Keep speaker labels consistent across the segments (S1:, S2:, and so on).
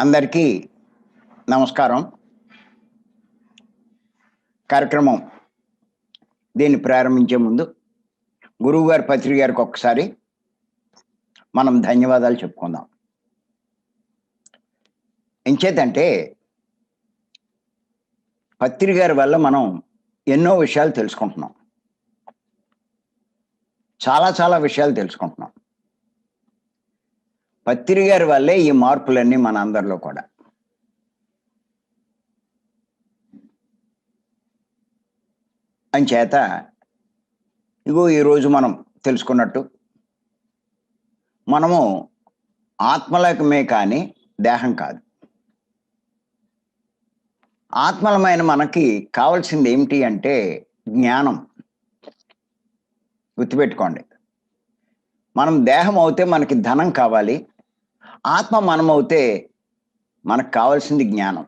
S1: అందరికీ నమస్కారం. కార్యక్రమం దీన్ని ప్రారంభించే ముందు గురువుగారి పత్రి గారికి ఒక్కసారి మనం ధన్యవాదాలు చెప్పుకుందాం. ఎంచేతంటే పత్రి గారి వల్ల మనం ఎన్నో విషయాలు తెలుసుకుంటున్నాం. చాలా విషయాలు తెలుసుకుంటున్నాం. పత్రి గారి వల్లే ఈ మార్పులన్నీ మన అందరిలో కూడా. అంచేత ఇగో ఈరోజు మనం తెలుసుకున్నట్టు మనము ఆత్మలకమే కానీ దేహం కాదు. ఆత్మలమైన మనకి కావాల్సింది ఏమిటి అంటే జ్ఞానం. గుర్తుపెట్టుకోండి, మనం దేహం అవుతే మనకి ధనం కావాలి, ఆత్మ మనం అవుతే మనకు కావాల్సింది జ్ఞానం.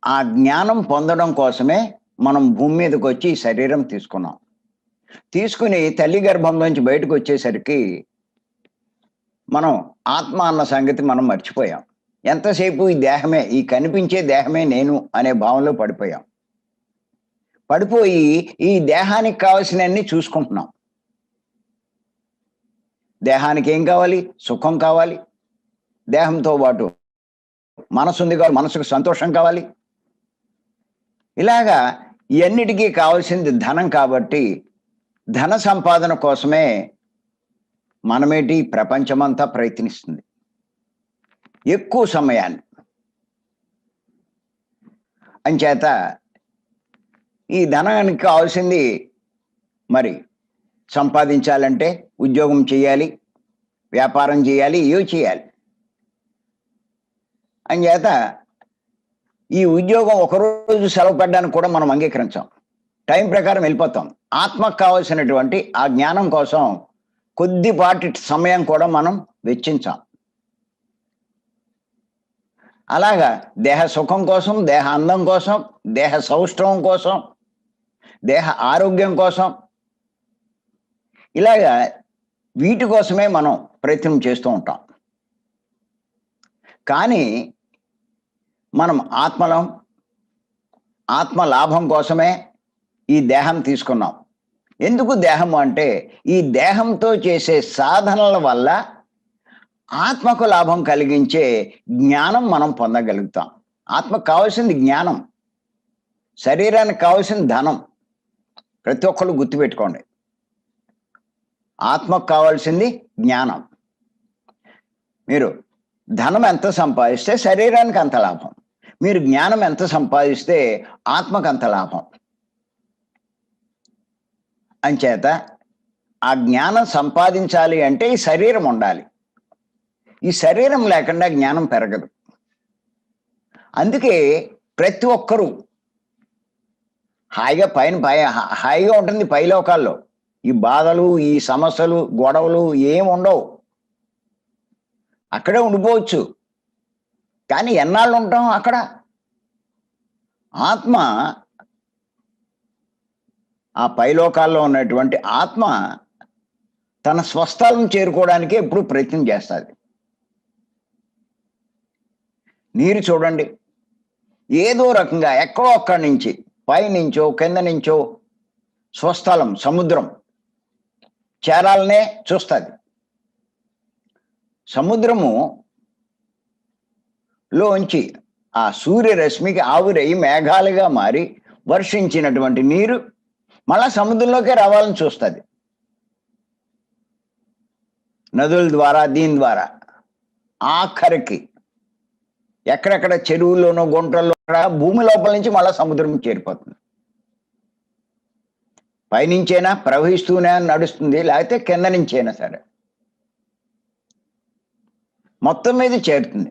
S1: ఆ జ్ఞానం పొందడం కోసమే మనం భూమి మీదకి వచ్చి ఈ శరీరం తీసుకున్నాం. తీసుకుని తల్లి గర్భంలోంచి బయటకు వచ్చేసరికి మనం ఆత్మ అన్న సంగతి మనం మర్చిపోయాం. ఎంతసేపు ఈ దేహమే, ఈ కనిపించే దేహమే నేను అనే భావంలో పడిపోయాం. పడిపోయి ఈ దేహానికి కావాల్సినవన్నీ చూసుకుంటున్నాం. దేహానికి ఏం కావాలి? సుఖం కావాలి. దేహంతో పాటు మనసు ఉంది కావాలి, మనసుకు సంతోషం కావాలి. ఇలాగా ఇవన్నిటికీ కావాల్సింది ధనం. కాబట్టి ధన సంపాదన కోసమే మనమేటి ప్రపంచమంతా ప్రయత్నిస్తుంది ఎక్కువ సమయాన్ని. అంచేత ఈ ధనానికి కావాల్సింది మరి సంపాదించాలంటే ఉద్యోగం చేయాలి, వ్యాపారం చేయాలి, ఏవో చేయాలి. అంచేత ఈ ఉద్యోగం ఒకరోజు సెలవు పెట్టడానికి కూడా మనం అంగీకరించాం. టైం ప్రకారం వెళ్ళిపోతాం. ఆత్మకు కావాల్సినటువంటి ఆ జ్ఞానం కోసం కొద్దిపాటి సమయం కూడా మనం వెచ్చించాం. అలాగా దేహ సుఖం కోసం, దేహ అందం కోసం, దేహ సౌష్ఠవం కోసం, దేహ ఆరోగ్యం కోసం, ఇలాగా వీటి కోసమే మనం ప్రయత్నం చేస్తూ ఉంటాం. కానీ మనం ఆత్మ లాభం కోసమే ఈ దేహం తీసుకున్నాం. ఎందుకు దేహం అంటే ఈ దేహంతో చేసే సాధనల వల్ల ఆత్మకు లాభం కలిగించే జ్ఞానం మనం పొందగలుగుతాం. ఆత్మకు కావాల్సింది జ్ఞానం, శరీరానికి కావాల్సింది ధనం. ప్రతి ఒక్కళ్ళు గుర్తుపెట్టుకోండి, ఆత్మకు కావాల్సింది జ్ఞానం. మీరు ధనం ఎంత సంపాదిస్తే శరీరానికి అంత లాభం, మీరు జ్ఞానం ఎంత సంపాదిస్తే ఆత్మకు అంత లాభం. అంచేత ఆ జ్ఞానం సంపాదించాలి అంటే ఈ శరీరం ఉండాలి. ఈ శరీరం లేకుండా జ్ఞానం పెరగదు. అందుకే ప్రతి ఒక్కరూ హాయిగా ఉంటుంది పైలోకాల్లో. ఈ బాధలు, ఈ సమస్యలు, గొడవలు ఏమి ఉండవు. అక్కడే ఉండిపోవచ్చు. కానీ ఎన్నాళ్ళు ఉంటాం అక్కడ? ఆత్మ, ఆ పైలోకాల్లో ఉన్నటువంటి ఆత్మ తన స్వస్థలను చేరుకోవడానికి ఎప్పుడు ప్రయత్నం చేస్తుంది. నీరు చూడండి, ఏదో రకంగా ఎక్కడో అక్కడి నుంచి, పైనుంచో కింద నుంచో స్వస్థలం సముద్రం చేరాలనే చూస్తుంది. సముద్రము లోంచి ఆ సూర్యరశ్మికి ఆవిరై మేఘాలుగా మారి వర్షించినటువంటి నీరు మళ్ళా సముద్రంలోకే రావాలని చూస్తుంది. నదుల ద్వారా, దీని ద్వారా ఆఖరికి ఎక్కడెక్కడ చెరువుల్లోనో గుంటల్లో భూమి లోపల నుంచి మళ్ళా సముద్రం చేరిపోతుంది. పైనుంచైనా ప్రవహిస్తూనే నడుస్తుంది, లేకపోతే కింద నుంచైనా సరే మొత్తం మీద చేరుతుంది.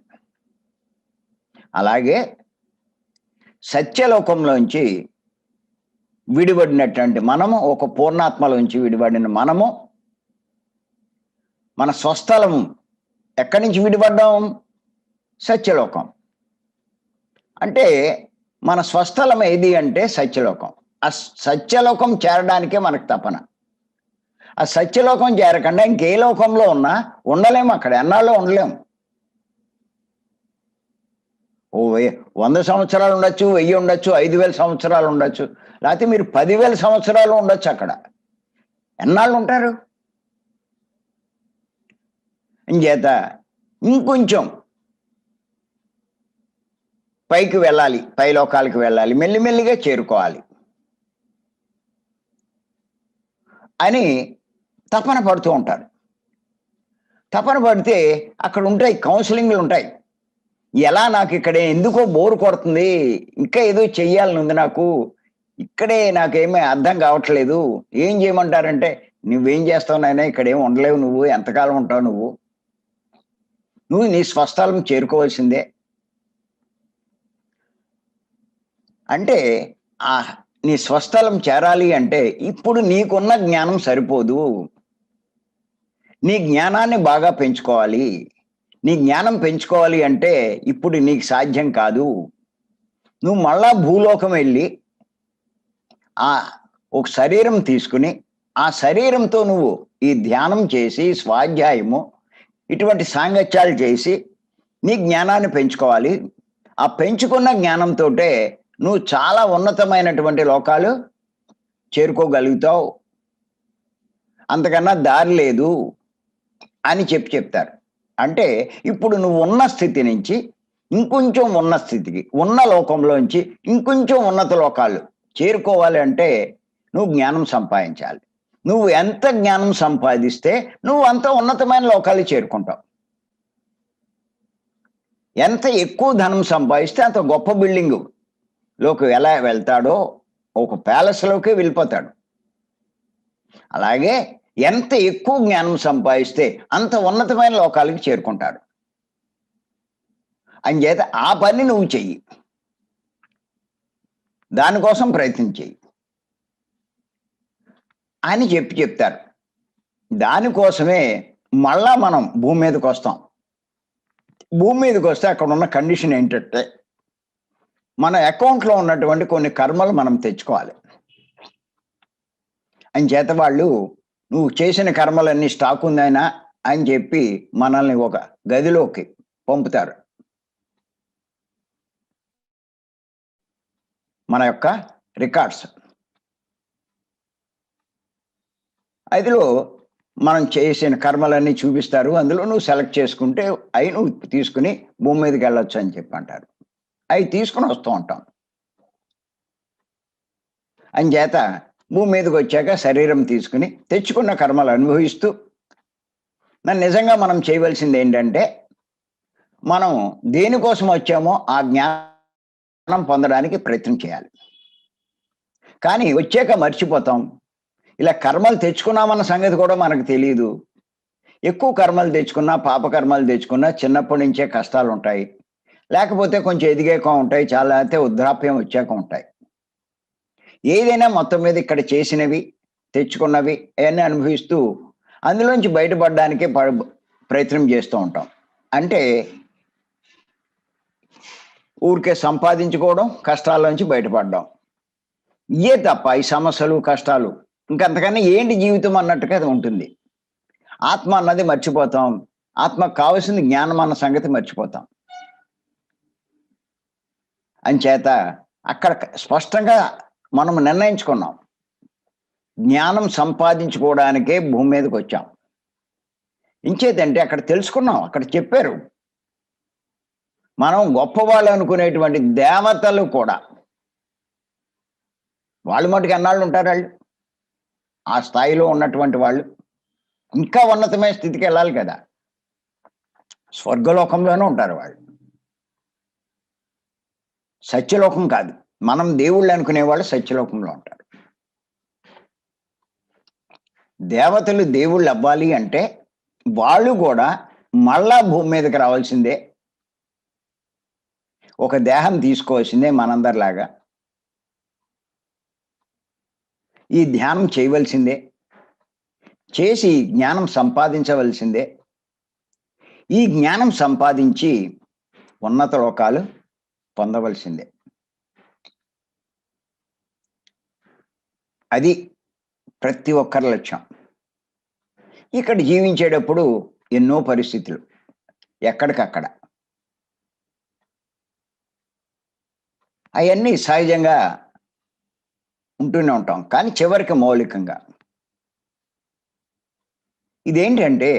S1: అలాగే సత్యలోకంలోంచి విడిపడినటువంటి మనము, ఒక పూర్ణాత్మలోంచి విడిపడిన మనము, మన స్వస్థలము ఎక్కడి నుంచి విడిపడ్డాం? సత్యలోకం. అంటే మన స్వస్థలం ఏది అంటే సత్యలోకం. ఆ సత్యలోకం చేరడానికే మనకు తపన. ఆ సత్యలోకం చేరకుండా ఇంకే లోకంలో ఉన్నా ఉండలేము, అక్కడ ఎన్నాళ్ళు ఉండలేము. 100 సంవత్సరాలు ఉండొచ్చు, 1000 ఉండొచ్చు, 5000 సంవత్సరాలు ఉండొచ్చు, లేకపోతే మీరు 10,000 సంవత్సరాలు ఉండొచ్చు అక్కడ. ఎన్నాళ్ళు ఉంటారు? ఇంచేత ఇంకొంచెం పైకి వెళ్ళాలి, పై లోకాలకు వెళ్ళాలి, మెల్లిమెల్లిగా చేరుకోవాలి అని తపన పడుతూ ఉంటారు. తపన పడితే అక్కడ ఉంటాయి, కౌన్సిలింగ్లు ఉంటాయి. ఎలా నాకు ఇక్కడే ఎందుకో బోర్ కొడుతుంది, ఇంకా ఏదో చెయ్యాలని ఉంది నాకు, ఇక్కడే నాకేమీ అర్థం కావట్లేదు, ఏం చేయమంటారంటే, నువ్వేం చేస్తావు నాయనా, ఇక్కడేం ఉండలేవు, నువ్వు ఎంతకాలం ఉంటావు, నువ్వు నీ స్వస్థలం చేరుకోవాల్సిందే అంటే. ఆ నీ స్వస్థలం చేరాలి అంటే ఇప్పుడు నీకున్న జ్ఞానం సరిపోదు, నీ జ్ఞానాన్ని బాగా పెంచుకోవాలి. నీ జ్ఞానం పెంచుకోవాలి అంటే ఇప్పుడు నీకు సాధ్యం కాదు. నువ్వు మళ్ళా భూలోకం వెళ్ళి ఆ ఒక శరీరం తీసుకుని ఆ శరీరంతో నువ్వు ఈ ధ్యానం చేసి, స్వాధ్యాయము, ఇటువంటి సాంగత్యాలు చేసి నీ జ్ఞానాన్ని పెంచుకోవాలి. ఆ పెంచుకున్న జ్ఞానంతోటే నువ్వు చాలా ఉన్నతమైనటువంటి లోకాలు చేరుకోగలుగుతావు, అంతకన్నా దారి లేదు అని చెప్తారు. అంటే ఇప్పుడు నువ్వు ఉన్న స్థితి నుంచి ఇంకొంచెం ఉన్న స్థితికి, ఉన్న లోకంలోంచి ఇంకొంచెం ఉన్నత లోకాలు చేరుకోవాలి అంటే నువ్వు జ్ఞానం సంపాదించాలి. నువ్వు ఎంత జ్ఞానం సంపాదిస్తే నువ్వు అంత ఉన్నతమైన లోకాలు చేరుకుంటావు. ఎంత ఎక్కువ ధనం సంపాదిస్తే అంత గొప్ప బిల్డింగు లోకి ఎలా వెళ్తాడో, ఒక ప్యాలెస్లోకి వెళ్ళిపోతాడు. అలాగే ఎంత ఎక్కువ జ్ఞానం సంపాదిస్తే అంత ఉన్నతమైన లోకాలకి చేరుకుంటాడు. అంచేత ఆ పని నువ్వు చెయ్యి, దానికోసం ప్రయత్నం చెయ్యి అని చెప్తారు. దానికోసమే మళ్ళా మనం భూమి మీదకి వస్తాం. భూమి మీదకి వస్తే అక్కడ ఉన్న కండిషన్ ఏంటంటే, మన అకౌంట్లో ఉన్నటువంటి కొన్ని కర్మలు మనం తెచ్చుకోవాలి. అంచేత వాళ్ళు నువ్వు చేసిన కర్మలన్నీ స్టాక్ ఉందైనా అని చెప్పి మనల్ని ఒక గదిలోకి పంపుతారు. మన యొక్క రికార్డ్స్ అందులో మనం చేసిన కర్మలన్నీ చూపిస్తారు. అందులో నువ్వు సెలెక్ట్ చేసుకుంటే అవి నువ్వు తీసుకుని భూమి మీదకి వెళ్ళొచ్చు అని చెప్పి అంటారు. అవి తీసుకుని వస్తూ ఉంటాం. అంచేత భూమి మీదకి వచ్చాక శరీరం తీసుకుని తెచ్చుకున్న కర్మలు అనుభవిస్తూ, నన్ను నిజంగా మనం చేయవలసింది ఏంటంటే, మనం దేనికోసం వచ్చామో ఆ జ్ఞానం పొందడానికి ప్రయత్నం చేయాలి. కానీ వచ్చాక మర్చిపోతాం. ఇలా కర్మలు తెచ్చుకున్నామన్న సంగతి కూడా మనకు తెలియదు. ఎక్కువ కర్మలు తెచ్చుకున్నా, పాపకర్మలు తెచ్చుకున్నా చిన్నప్పటి నుంచే కష్టాలు ఉంటాయి, లేకపోతే కొంచెం ఎదిగాక ఉంటాయి, చాలా అయితే వృద్ధాప్యం వచ్చాక ఉంటాయి. ఏదైనా మొత్తం మీద ఇక్కడ చేసినవి, తెచ్చుకున్నవి అవన్నీ అనుభవిస్తూ అందులోంచి బయటపడడానికే ప్రయత్నం చేస్తూ ఉంటాం. అంటే ఊరికే సంపాదించుకోవడం, కష్టాల్లోంచి బయటపడడం, ఇయే తప్ప ఈ సమస్యలు, కష్టాలు ఇంకంతకన్నా ఏంటి జీవితం అన్నట్టుగా అది ఉంటుంది. ఆత్మ అన్నది మర్చిపోతాం. ఆత్మకు కావాల్సింది జ్ఞానం అన్న సంగతి మర్చిపోతాం. అంచేత అక్కడ స్పష్టంగా మనం నిర్ణయించుకున్నాం, జ్ఞానం సంపాదించుకోవడానికే భూమి మీదకి వచ్చాం. ఇంచేతంటే అక్కడ తెలుసుకున్నాం, అక్కడ చెప్పారు, మనం గొప్పవాళ్ళు అనుకునేటువంటి దేవతలు కూడా వాళ్ళు మటుకు ఎన్నాళ్ళు ఉంటారు, వాళ్ళు ఆ స్థాయిలో ఉన్నటువంటి వాళ్ళు ఇంకా ఉన్నతమైన స్థితికి వెళ్ళాలి కదా, స్వర్గలోకంలోనే ఉంటారు వాళ్ళు, సత్యలోకం కాదు. మనం దేవుళ్ళు అనుకునేవాళ్ళు సత్యలోకంలో ఉంటారు. దేవతలు దేవుళ్ళు అవ్వాలి అంటే వాళ్ళు కూడా మళ్ళా భూమి మీదకి రావాల్సిందే, ఒక దేహం తీసుకోవాల్సిందే మనందరిలాగా, ఈ ధ్యానం చేయవలసిందే, చేసి జ్ఞానం సంపాదించవలసిందే. ఈ జ్ఞానం సంపాదించి ఉన్నత లోకాలు పొందవలసిందే. అది ప్రతి ఒక్కరి లక్ష్యం. ఇక్కడ జీవించేటప్పుడు ఎన్నో పరిస్థితులు, ఎక్కడికక్కడ అవన్నీ సహజంగా ఉంటూనే ఉంటాం. కానీ చివరికి మౌలికంగా. ఇదేంటంటే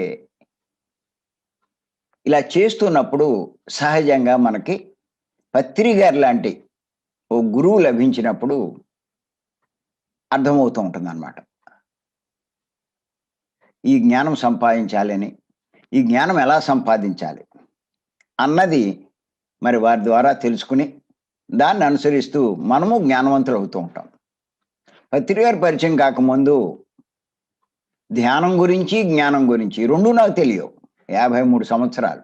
S1: ఇలా చేస్తున్నప్పుడు సహజంగా మనకి పత్రి గారు లాంటి ఓ గురువు లభించినప్పుడు అర్థమవుతూ ఉంటుందన్నమాట. ఈ జ్ఞానం సంపాదించాలని, ఈ జ్ఞానం ఎలా సంపాదించాలి అన్నది మరి వారి ద్వారా తెలుసుకుని, దాన్ని అనుసరిస్తూ మనము జ్ఞానవంతులు అవుతూ ఉంటాం. పత్రి గారి పరిచయం కాకముందు ధ్యానం గురించి, జ్ఞానం గురించి 2 నాకు తెలియవు. 53 సంవత్సరాలు.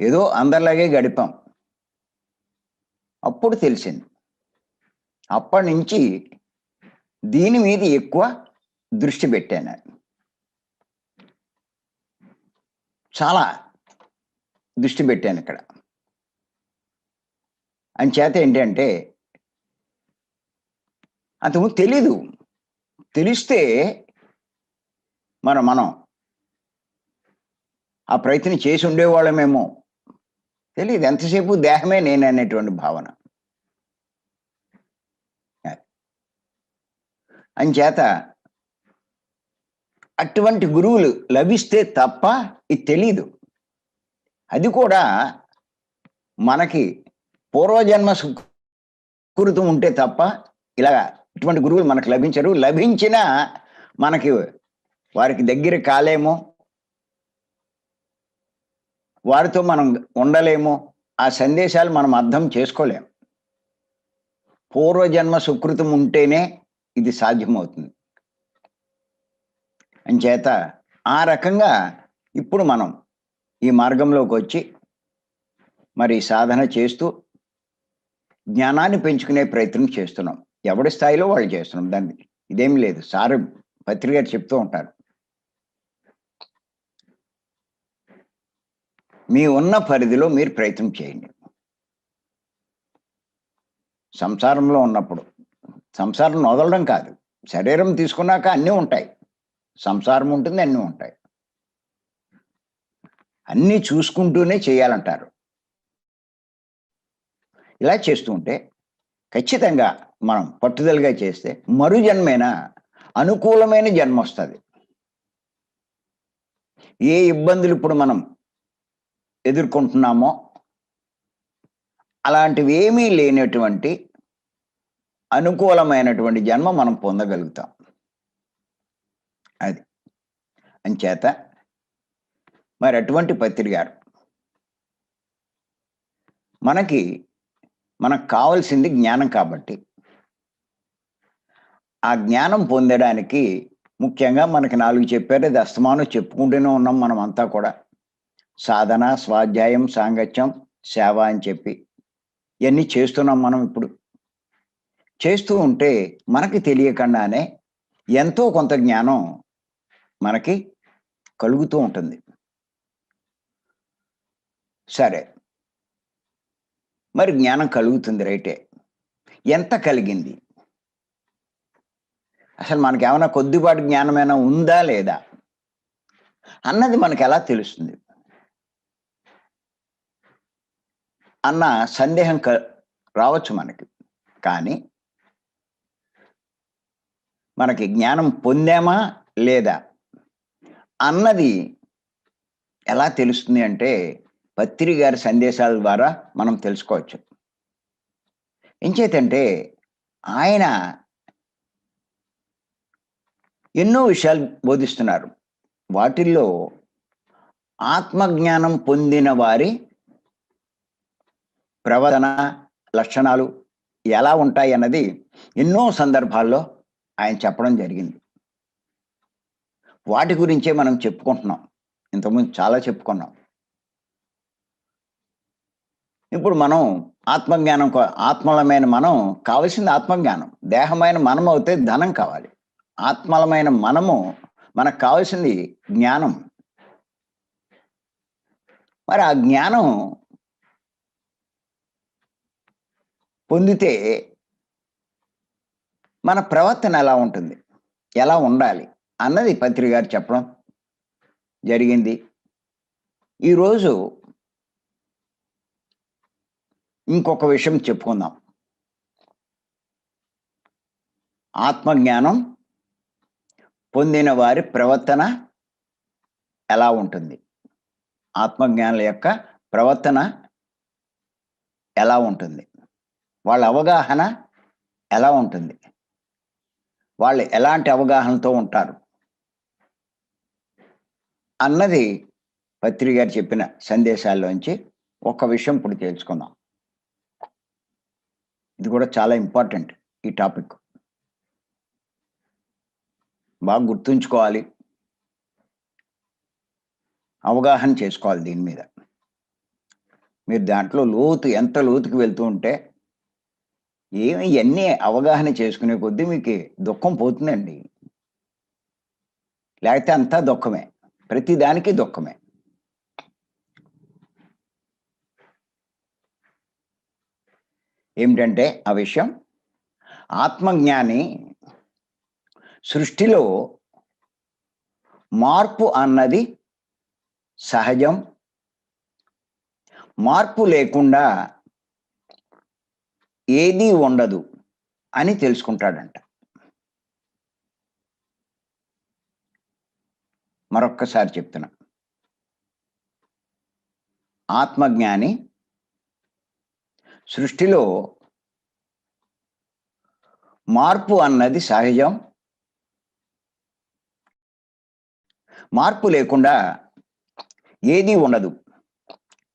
S1: ఏదో అందరిలాగే గడిపాం. అప్పుడు తెలిసింది. అప్పటినుంచి దీని మీద ఎక్కువ దృష్టి పెట్టాను. చాలా దృష్టి పెట్టానిక్కడ. అంచేత ఏంటంటే అంతకుముందు తెలీదు. తెలిస్తే మనం ఆ ప్రయత్నం చేసి ఉండేవాళ్ళమేమో. తెలీదు. ఎంతసేపు దేహమే నేననేటువంటి భావన. అంచేత అటువంటి గురువులు లభిస్తే తప్ప ఇది తెలీదు. అది కూడా మనకి పూర్వజన్మ సుకృతం ఉంటే తప్ప ఇలా ఇటువంటి గురువులు మనకు లభించరు. లభించినా మనకి వారికి దగ్గర కాలేమో, వారితో మనం ఉండలేమో, ఆ సందేశాలు మనం అర్థం చేసుకోలేం. పూర్వజన్మ సుకృతం ఉంటేనే ఇది సాధ్యమవుతుంది. అంచేత ఆ రకంగా ఇప్పుడు మనం ఈ మార్గంలోకి వచ్చి మరి సాధన చేస్తూ జ్ఞానాన్ని పెంచుకునే ప్రయత్నం చేస్తున్నాం. ఎవడి స్థాయిలో వాళ్ళు చేస్తున్నాం. దాన్ని ఇదేం లేదు. సార్ పత్రి గారు చెప్తూ ఉంటారు. మీ ఉన్న పరిధిలో మీరు ప్రయత్నం చేయండి. సంసారంలో ఉన్నప్పుడు. సంసారం వదలడం కాదు. శరీరం తీసుకున్నాక అన్నీ ఉంటాయి. సంసారం ఉంటుంది, అన్నీ ఉంటాయి. అన్నీ చూసుకుంటూనే చేయాలంటారు. ఇలా చేస్తూ ఉంటే ఖచ్చితంగా మనం పట్టుదలగా చేస్తే మరు జన్మైనా అనుకూలమైన జన్మ వస్తుంది. ఏ ఇబ్బందులు ఇప్పుడు మనం ఎదుర్కొంటున్నామో అలాంటివి ఏమీ లేనటువంటి అనుకూలమైనటువంటి జన్మ మనం పొందగలుగుతాం. అది. అంచేత మరి అటువంటి పత్రి గారు మనకు కావాల్సింది జ్ఞానం కాబట్టి ఆ జ్ఞానం పొందడానికి ముఖ్యంగా మనకి 4 చెప్పారు. అది అస్తమానం చెప్పుకుంటూనే ఉన్నాం మనం అంతా కూడా. సాధన, స్వాధ్యాయం, సాంగత్యం, సేవ అని చెప్పి ఇవన్నీ చేస్తున్నాం మనం ఇప్పుడు. చేస్తూ ఉంటే మనకి తెలియకుండానే ఎంతో కొంత జ్ఞానం మనకి కలుగుతూ ఉంటుంది. సరే, మరి జ్ఞానం కలుగుతుంది రైటే. ఎంత కలిగింది? అసలు మనకేమైనా కొద్దిపాటి జ్ఞానమైనా ఉందా లేదా అన్నది మనకు ఎలా తెలుస్తుంది అన్న సందేహం రావచ్చు మనకి. కానీ మనకి జ్ఞానం పొందామా లేదా అన్నది ఎలా తెలుస్తుంది అంటే పత్రి గారి సందేశాల ద్వారా మనం తెలుసుకోవచ్చు. ఎంచేతంటే ఆయన ఎన్నో విషయాలు బోధిస్తున్నారు. వాటిల్లో ఆత్మజ్ఞానం పొందిన వారి ప్రవర్తన, లక్షణాలు ఎలా ఉంటాయి అన్నది ఎన్నో సందర్భాల్లో ఆయన చెప్పడం జరిగింది. వాటి గురించే మనం చెప్పుకుంటున్నాం. ఇంతకుముందు చాలా చెప్పుకున్నాం. ఇప్పుడు మనం ఆత్మలమైన మనం కావలసింది ఆత్మజ్ఞానం. దేహమైన మనం అవుతే ధనం కావాలి. ఆత్మలమైన మనకు కావాల్సింది జ్ఞానం. మరి ఆ జ్ఞానం పొందితే మన ప్రవర్తన ఎలా ఉంటుంది, ఎలా ఉండాలి అన్నది పత్రి గారు చెప్పడం జరిగింది. ఈరోజు ఇంకొక విషయం చెప్పుకుందాం. ఆత్మజ్ఞానం పొందిన వారి ప్రవర్తన ఎలా ఉంటుంది? ఆత్మజ్ఞానుల యొక్క ప్రవర్తన ఎలా ఉంటుంది? వాళ్ళ అవగాహన ఎలా ఉంటుంది? వాళ్ళు ఎలాంటి అవగాహనతో ఉంటారు అన్నది పత్రి గారు చెప్పిన సందేశాల్లోంచి ఒక విషయం ఇప్పుడు తెలుసుకుందాం. ఇది కూడా చాలా ఇంపార్టెంట్. ఈ టాపిక్ బాగా గుర్తుంచుకోవాలి, అవగాహన చేసుకోవాలి. దీని మీద మీరు దాంట్లో ఎంత లోతుకి వెళ్తూ ఉంటే ఇవన్నీ అవగాహన చేసుకునే కొద్దీ మీకు దుఃఖం పోతుందండి. లేకపోతే అంతా దుఃఖమే, ప్రతిదానికి దుఃఖమే. ఏమిటంటే ఆ విషయం, ఆత్మజ్ఞాని సృష్టిలో మార్పు అన్నది సహజం, మార్పు లేకుండా ఏదీ ఉండదు అని తెలుసుకుంటాడంట. మరొక్కసారి చెప్తున్నా, ఆత్మజ్ఞాని సృష్టిలో మార్పు అన్నది సహజం, మార్పు లేకుండా ఏదీ ఉండదు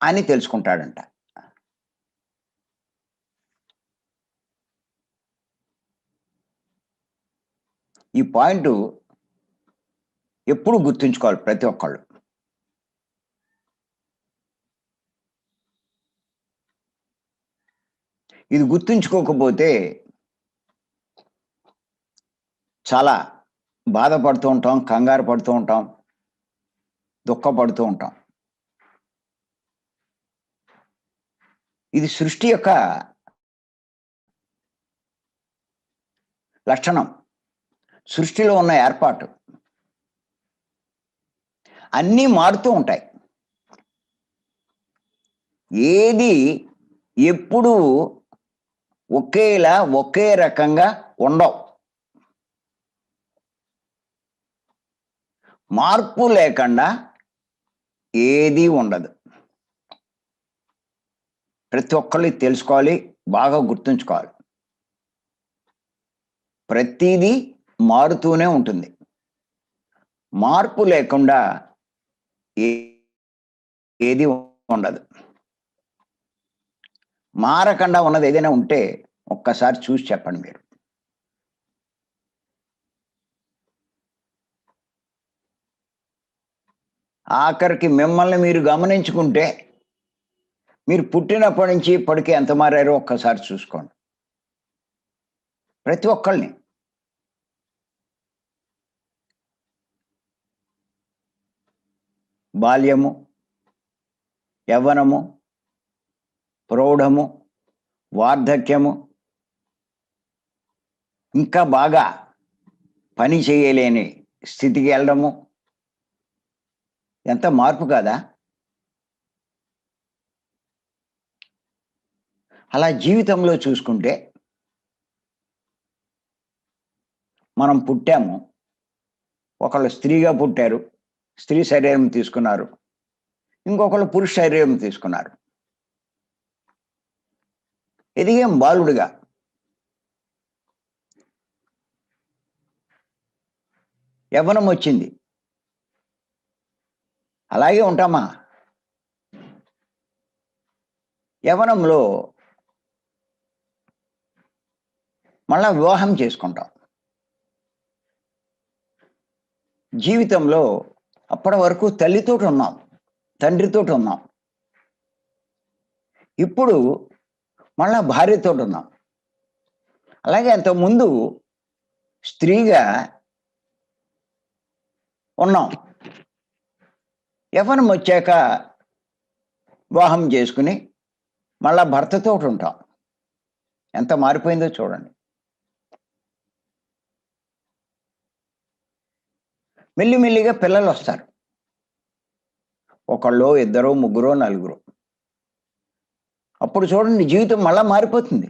S1: అని తెలుసుకుంటాడంట. ఈ పాయింట్ ఎప్పుడు గుర్తుంచుకోవాలి ప్రతి ఒక్కళ్ళు. ఇది గుర్తుంచుకోకపోతే చాలా బాధపడుతూ ఉంటాం, కంగారు పడుతూ ఉంటాం, దుఃఖపడుతూ ఉంటాం. ఇది సృష్టి యొక్క లక్షణం, సృష్టిలో ఉన్న ఏర్పాటు. అన్నీ మారుతూ ఉంటాయి. ఏది ఎప్పుడూ ఒకేలా ఒకే రకంగా ఉండవు. మార్పు లేకుండా ఏదీ ఉండదు. ప్రతి ఒక్కళ్ళు తెలుసుకోవాలి, బాగా గుర్తుంచుకోవాలి. ప్రతిదీ మారుతూనే ఉంటుంది. మార్పు లేకుండా ఏది ఉండదు. మారకుండా ఉన్నది ఏదైనా ఉంటే ఒక్కసారి చూసి చెప్పండి మీరు. ఆఖరికి మిమ్మల్ని మీరు గమనించుకుంటే మీరు పుట్టినప్పటి నుంచి ఇప్పటికీ ఎంత మారారో ఒక్కసారి చూసుకోండి. ప్రతి ఒక్కళ్ళని. బాల్యము, యవ్వనము, ప్రౌఢము, వార్ధక్యము, ఇంకా బాగా పని చేయలేని స్థితికి వెళ్ళడము, ఎంత మార్పు కాదా? అలా జీవితంలో చూసుకుంటే మనం పుట్టాము, ఒకళ్ళు స్త్రీగా పుట్టారు, స్త్రీ శరీరం తీసుకున్నారు, ఇంకొకళ్ళు పురుష శరీరం తీసుకున్నారు. ఎదిగాం బాలుడిగా. యవ్వనం వచ్చింది, అలాగే ఉంటామా? యవ్వనంలో మళ్ళా వివాహం చేసుకుంటాం. జీవితంలో అప్పటి వరకు తల్లితోటి ఉన్నాం, తండ్రితోటి ఉన్నాం. ఇప్పుడు మళ్ళా భార్యతోటి ఉన్నాం. అలాగే అంతకుముందు స్త్రీగా ఉన్నాం. యవ్వనం వచ్చాక వివాహం చేసుకుని మళ్ళా భర్తతో ఉంటాం. ఎంత మారిపోయిందో చూడండి. మెల్లిమెల్లిగా పిల్లలు వస్తారు. ఒకళ్ళు, ఇద్దరు, ముగ్గురు, నలుగురు. అప్పుడు చూడండి జీవితం మళ్ళా మారిపోతుంది.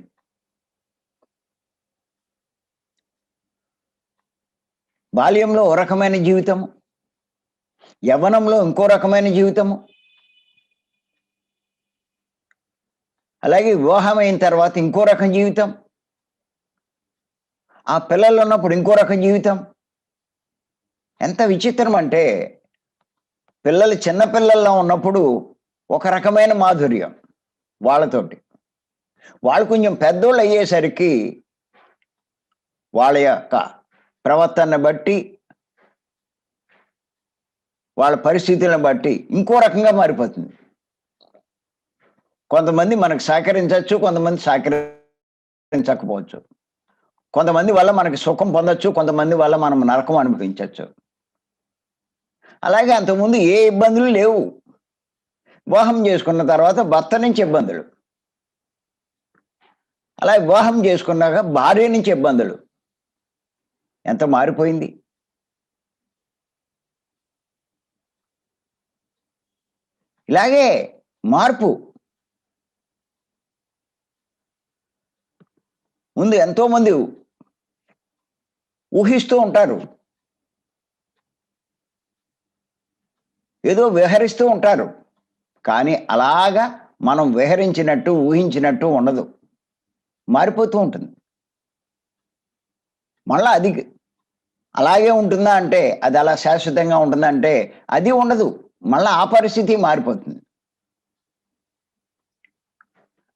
S1: బాల్యంలో ఓ రకమైన జీవితము, యవ్వనంలో ఇంకో రకమైన జీవితము, అలాగే వివాహం అయిన తర్వాత ఇంకో రకం జీవితం, ఆ పిల్లలు ఉన్నప్పుడు ఇంకో రకం జీవితం. ఎంత విచిత్రం అంటే పిల్లలు చిన్న పిల్లల్లో ఉన్నప్పుడు ఒక రకమైన మాధుర్యం వాళ్ళతోటి. వాళ్ళు కొంచెం పెద్దోళ్ళు అయ్యేసరికి వాళ్ళ యొక్క ప్రవర్తనను బట్టి, వాళ్ళ పరిస్థితులను బట్టి ఇంకో రకంగా మారిపోతుంది. కొంతమంది మనకు సహకరించవచ్చు, కొంతమంది సహకరించకపోవచ్చు. కొంతమంది వల్ల మనకి సుఖం పొందొచ్చు, కొంతమంది వల్ల మనం నరకం అనిపించవచ్చు. అలాగే అంతకుముందు ఏ ఇబ్బందులు లేవు. వివాహం చేసుకున్న తర్వాత భర్త నుంచి ఇబ్బందులు, అలా వివాహం చేసుకున్నాక భార్య నుంచి ఇబ్బందులు. ఎంత మారిపోయింది. ఇలాగే మార్పు. ముందు ఎంతోమంది ఊహిస్తూ ఉంటారు, ఏదో విహరిస్తూ ఉంటారు. కానీ అలాగా మనం విహరించినట్టు, ఊహించినట్టు ఉండదు. మారిపోతూ ఉంటుంది. మళ్ళా అది అలాగే ఉంటుందా అంటే, అది అలా శాశ్వతంగా ఉంటుందా అంటే అది ఉండదు. మళ్ళా ఆ పరిస్థితి మారిపోతుంది.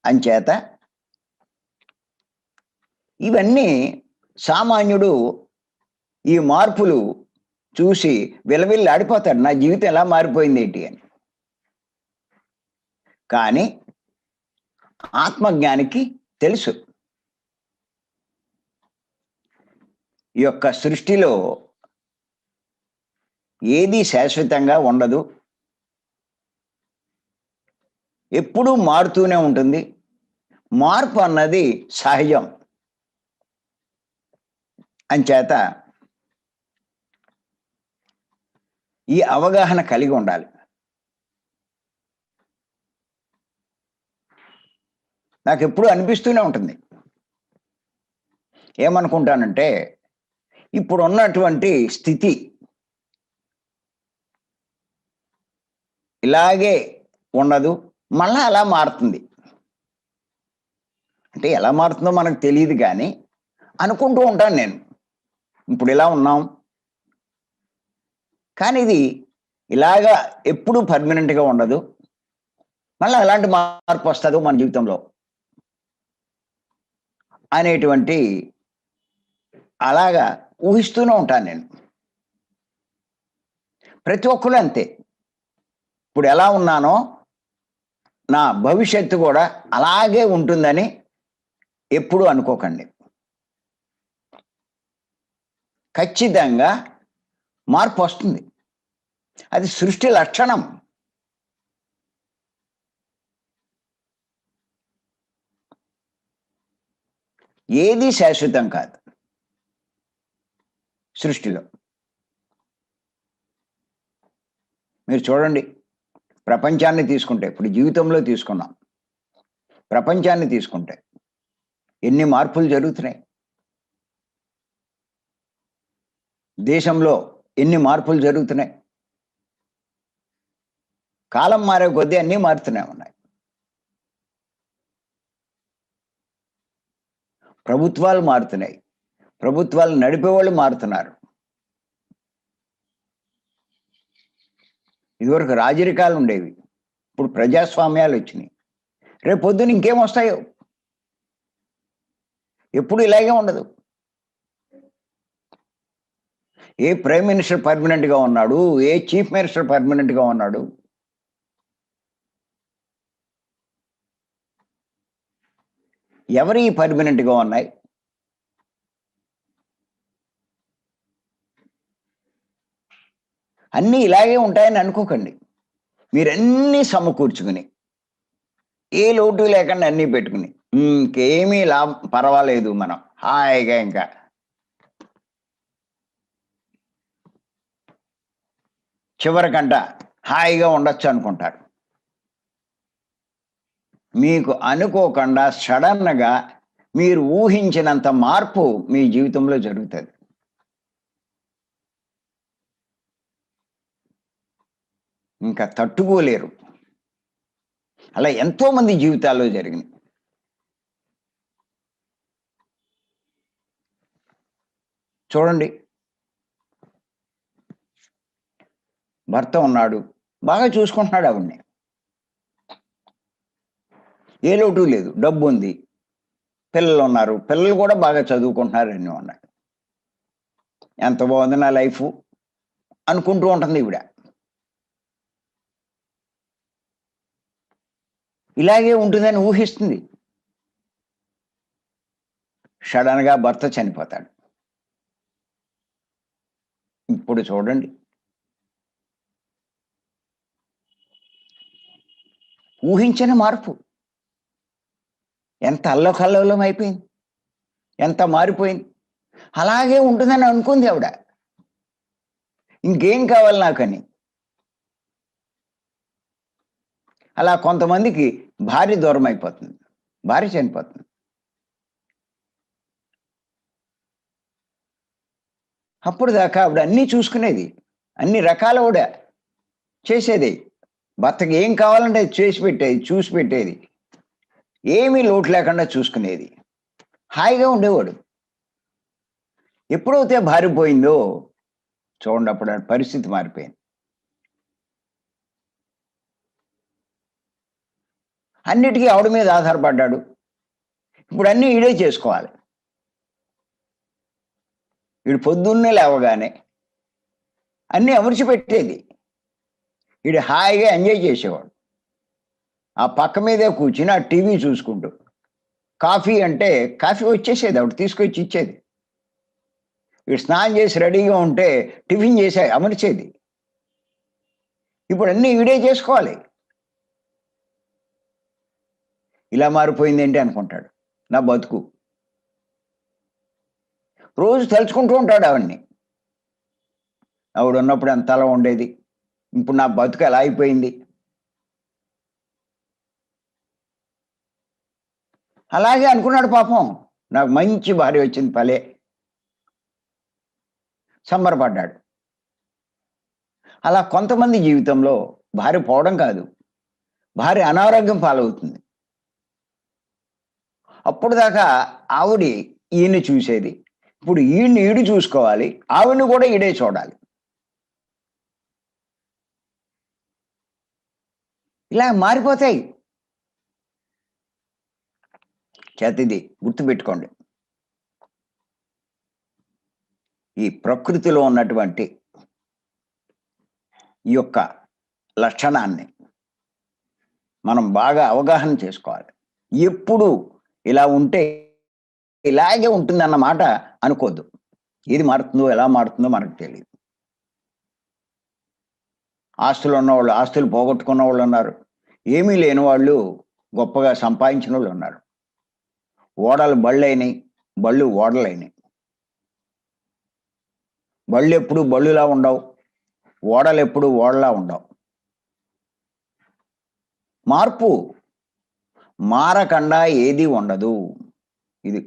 S1: అంచేత ఇవన్నీ సామాన్యుడు ఈ మార్పులు చూసి విలవిల్లాడిపోతాడు. నా జీవితం ఎలా మారిపోయిందేంటి అని. కానీ ఆత్మజ్ఞానికి తెలుసు, ఈ యొక్క సృష్టిలో ఏది శాశ్వతంగా ఉండదు, ఎప్పుడూ మారుతూనే ఉంటుంది. మార్పు అన్నది సహజం. అంచేత ఈ అవగాహన కలిగి ఉండాలి. నాకు ఎప్పుడూ అనిపిస్తూనే ఉంటుంది. ఏమనుకుంటానంటే ఇప్పుడున్నటువంటి స్థితి ఇలాగే ఉండదు, మళ్ళా అలా మారుతుంది. అంటే ఎలా మారుతుందో మనకు తెలియదు కానీ అనుకుంటూ ఉంటాను నేను. ఇప్పుడు ఇలా ఉన్నాం, కానీ ఇది ఇలాగా ఎప్పుడూ పర్మనెంట్గా ఉండదు, మళ్ళీ ఎలాంటి మార్పు వస్తుందో మన జీవితంలో అనేటువంటి అలాగా ఊహిస్తూనే ఉంటాను నేను. ప్రతి ఒక్కరు అంతే. ఇప్పుడు ఎలా ఉన్నానో నా భవిష్యత్తు కూడా అలాగే ఉంటుందని ఎప్పుడూ అనుకోకండి. ఖచ్చితంగా మార్పు వస్తుంది. అది సృష్టి లక్షణం. ఏది శాశ్వతం కాదు సృష్టిలో. మీరు చూడండి, ప్రపంచాన్ని తీసుకుంటే, ఇప్పుడు జీవితంలో తీసుకున్నాం, ప్రపంచాన్ని తీసుకుంటే ఎన్ని మార్పులు జరుగుతున్నాయి. దేశంలో ఎన్ని మార్పులు జరుగుతున్నాయి. కాలం మారే కొద్దీ అన్నీ మారుతూనే ఉన్నాయి. ప్రభుత్వాలు మారుతున్నాయి, ప్రభుత్వాలు నడిపేవాళ్ళు మారుతున్నారు. ఇదివరకు రాజరికాలు ఉండేవి, ఇప్పుడు ప్రజాస్వామ్యాలు వచ్చినాయి. రేపు పొద్దున ఇంకేం వస్తాయో. ఎప్పుడు ఇలాగే ఉండదు. ఏ ప్రైమ్ మినిస్టర్ పర్మనెంట్గా ఉన్నాడు, ఏ చీఫ్ మినిస్టర్ పర్మనెంట్గా ఉన్నాడు. ఎవరి పర్మనెంట్గా ఉన్నాయి. అన్నీ ఇలాగే ఉంటాయని అనుకోకండి. మీరన్నీ సమకూర్చుకుని, ఏ లోటు లేకుండా అన్నీ పెట్టుకుని ఇంకేమీ పర్వాలేదు, మనం హాయిగా ఇంకా చివరికంట హాయిగా ఉండొచ్చు అనుకుంటారు. మీకు అనుకోకుండా సడన్గా మీరు ఊహించినంత మార్పు మీ జీవితంలో జరుగుతుంది. ఇంకా తట్టుకోలేరు. అలా ఎంతో మంది జీవితాల్లో జరిగింది. చూడండి, భర్త ఉన్నాడు, బాగా చూసుకుంటున్నాడు ఆవిడ్ని. ఏ లోటు లేదు, డబ్బు ఉంది, పిల్లలు ఉన్నారు, పిల్లలు కూడా బాగా చదువుకుంటున్నారు, అన్నీ ఉన్నాయి. ఎంత బాగుంది నా లైఫ్ అనుకుంటూ ఉంటుంది ఈవిడ. ఇలాగే ఉంటుందని ఊహిస్తుంది. సడన్గా భర్త చనిపోతాడు. ఇప్పుడు చూడండి, ఊహించని మార్పు. ఎంత అల్లకల్లోలం అయిపోయింది, ఎంత మారిపోయింది. అలాగే ఉంటుందని అనుకుంది ఆవిడ. ఇంకేం కావాలి నాకని. అలా కొంతమందికి భార్య దూరం అయిపోతుంది, భార్య చనిపోతుంది. అప్పుడు దాకా ఆవిడ అన్నీ చూసుకునేది, అన్ని రకాల ఆవిడ చేసేది. భర్తకి ఏం కావాలంటే అది చేసి పెట్టేది, చూసి పెట్టేది, ఏమీ లోటు లేకుండా చూసుకునేది, హాయిగా ఉండేవాడు. ఎప్పుడైతే భార్య పోయిందో చూడండి, అప్పుడు ఆ పరిస్థితి మారిపోయింది. అన్నిటికీ ఆవిడ మీద ఆధారపడ్డాడు. ఇప్పుడు అన్నీ ఈడే చేసుకోవాలి. వీడు పొద్దున్నే లేవగానే అన్నీ అమర్చి పెట్టేది. వీడు హాయిగా ఎంజాయ్ చేసేవాడు. ఆ పక్క మీదే కూర్చుని ఆ టీవీ చూసుకుంటూ, కాఫీ అంటే కాఫీ వచ్చేసేది, ఆవిడ తీసుకొచ్చి ఇచ్చేది. వీడు స్నానం చేసి రెడీగా ఉంటే టిఫిన్ చేసి అమర్చేది. ఇప్పుడు అన్నీ ఈడే చేసుకోవాలి. ఇలా మారిపోయింది ఏంటి అనుకుంటాడు నా బతుకు. రోజు తలుచుకుంటూ ఉంటాడు ఆవిడ్ని. ఆవిడ ఉన్నప్పుడు ఎంత అలా ఉండేది, ఇప్పుడు నా బతుకు ఎలా అయిపోయింది. అలాగే అనుకున్నాడు పాపం. నాకు మంచి భార్య వచ్చింది పలే, సంబరపడ్డాడు. అలా కొంతమంది జీవితంలో భార్య పోవడం కాదు, భార్య అనారోగ్యం పాలవుతుంది. అప్పుడు దాకా ఆవిడ ఈయన్ని చూసేది, ఇప్పుడు ఈయన్ని ఈడు చూసుకోవాలి, ఆవిడని కూడా ఈడే చూడాలి. ఇలా మారిపోతాయి. చేతిది గుర్తుపెట్టుకోండి, ఈ ప్రకృతిలో ఉన్నటువంటి ఈ యొక్క లక్షణాన్ని మనం బాగా అవగాహన చేసుకోవాలి. ఎప్పుడు ఇలా ఉంటే ఇలాగే ఉంటుందన్నమాట అనుకోద్దు. ఏది మారుతుందో ఎలా మారుతుందో మనకు తెలియదు. ఆస్తులు ఉన్నవాళ్ళు ఆస్తులు పోగొట్టుకున్న వాళ్ళు ఉన్నారు, ఏమీ లేని వాళ్ళు గొప్పగా సంపాదించిన వాళ్ళు ఉన్నారు. ఓడలు బళ్ళైనాయి, బళ్ళు ఓడలైనాయి. బళ్ళు ఎప్పుడు బళ్ళులా ఉండవు, ఓడలు ఎప్పుడు ఓడలా ఉండవు. మార్పు మారకుండా ఏది ఉండదు. ఇది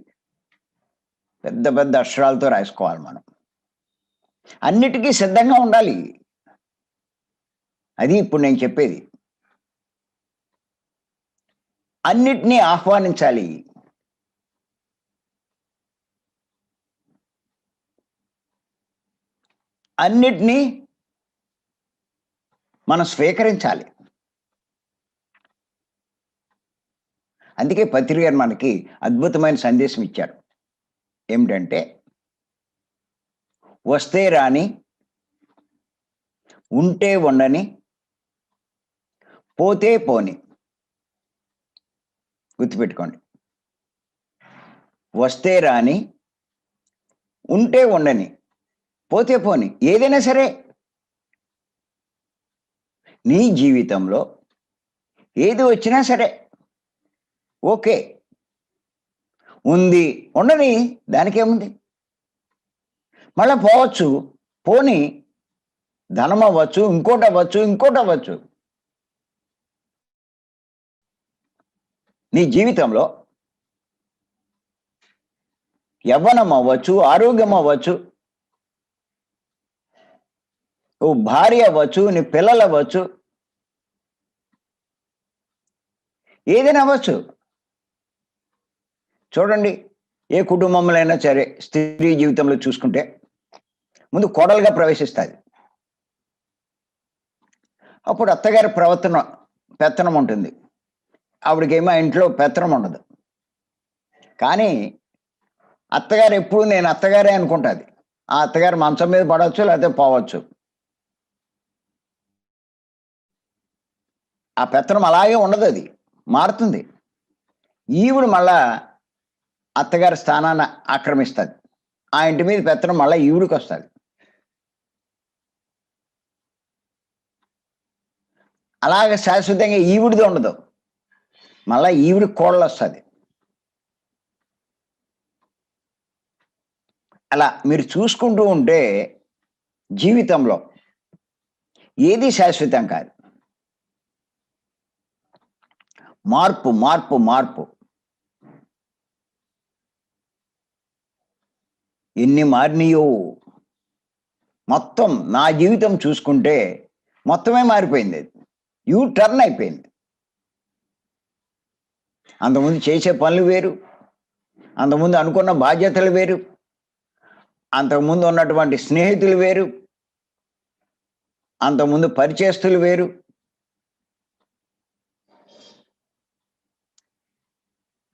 S1: పెద్ద పెద్ద అక్షరాలతో రాసుకోవాలి మనం. అన్నిటికీ సిద్ధంగా ఉండాలి. అది ఇప్పుడు నేను చెప్పేది. అన్నిటినీ ఆహ్వానించాలి. అన్నిటినీ మనం స్వీకరించాలి. అందుకే పత్రి గారు మనకి అద్భుతమైన సందేశం ఇచ్చారు. ఏమిటంటే, వస్తే రాని, ఉంటే ఉండని, పోతే పోని. గుర్తుపెట్టుకోండి, వస్తే రాని, ఉంటే ఉండని, పోతే పోని. ఏదైనా సరే నీ జీవితంలో ఏది వచ్చినా సరే ఓకే, ఉంది ఉండని, దానికేముంది. మళ్ళా పోవచ్చు, పోని. ధనం అవ్వచ్చు, ఇంకోటి అవ్వచ్చు, ఇంకోటి అవ్వచ్చు. నీ జీవితంలో యవ్వనం అవ్వచ్చు, ఆరోగ్యం అవ్వచ్చు, ఓ భార్య అవ్వచ్చు, నీ పిల్లలు అవ్వచ్చు, ఏదైనా అవ్వచ్చు. చూడండి, ఏ కుటుంబంలో అయినా సరే స్త్రీ జీవితంలో చూసుకుంటే ముందు కోడలుగా ప్రవేశిస్తుంది. అప్పుడు అత్తగారి పెత్తనం ఉంటుంది. ఆవిడకేమో ఇంట్లో పెత్తనం ఉండదు. కానీ అత్తగారు ఎప్పుడు నేను అత్తగారే అనుకుంటుంది. ఆ అత్తగారు మంచం మీద పడవచ్చు, లేకపోతే పోవచ్చు. ఆ పెత్తనం అలాగే ఉండదు, అది మారుతుంది. ఈవిడ మళ్ళా అత్తగారి స్థానాన్ని ఆక్రమిస్తుంది. ఆ ఇంటి మీద పెత్తనం మళ్ళీ ఈవిడికి వస్తుంది. అలాగే శాశ్వతంగా ఈవిడిది ఉండదు, మళ్ళా ఈవిడికి కోడలు వస్తుంది. అలా మీరు చూసుకుంటూ ఉంటే జీవితంలో ఏది శాశ్వతం కాదు. మార్పు మార్పు మార్పు. ఎన్ని మారినాయో. మొత్తం నా జీవితం చూసుకుంటే మొత్తమే మారిపోయింది. యూ టర్న్ అయిపోయింది. అంతకుముందు చేసే పనులు వేరు, అంతకుముందు అనుకున్న బాధ్యతలు వేరు, అంతకుముందు ఉన్నటువంటి స్నేహితులు వేరు, అంతకుముందు పరిచయస్తులు వేరు.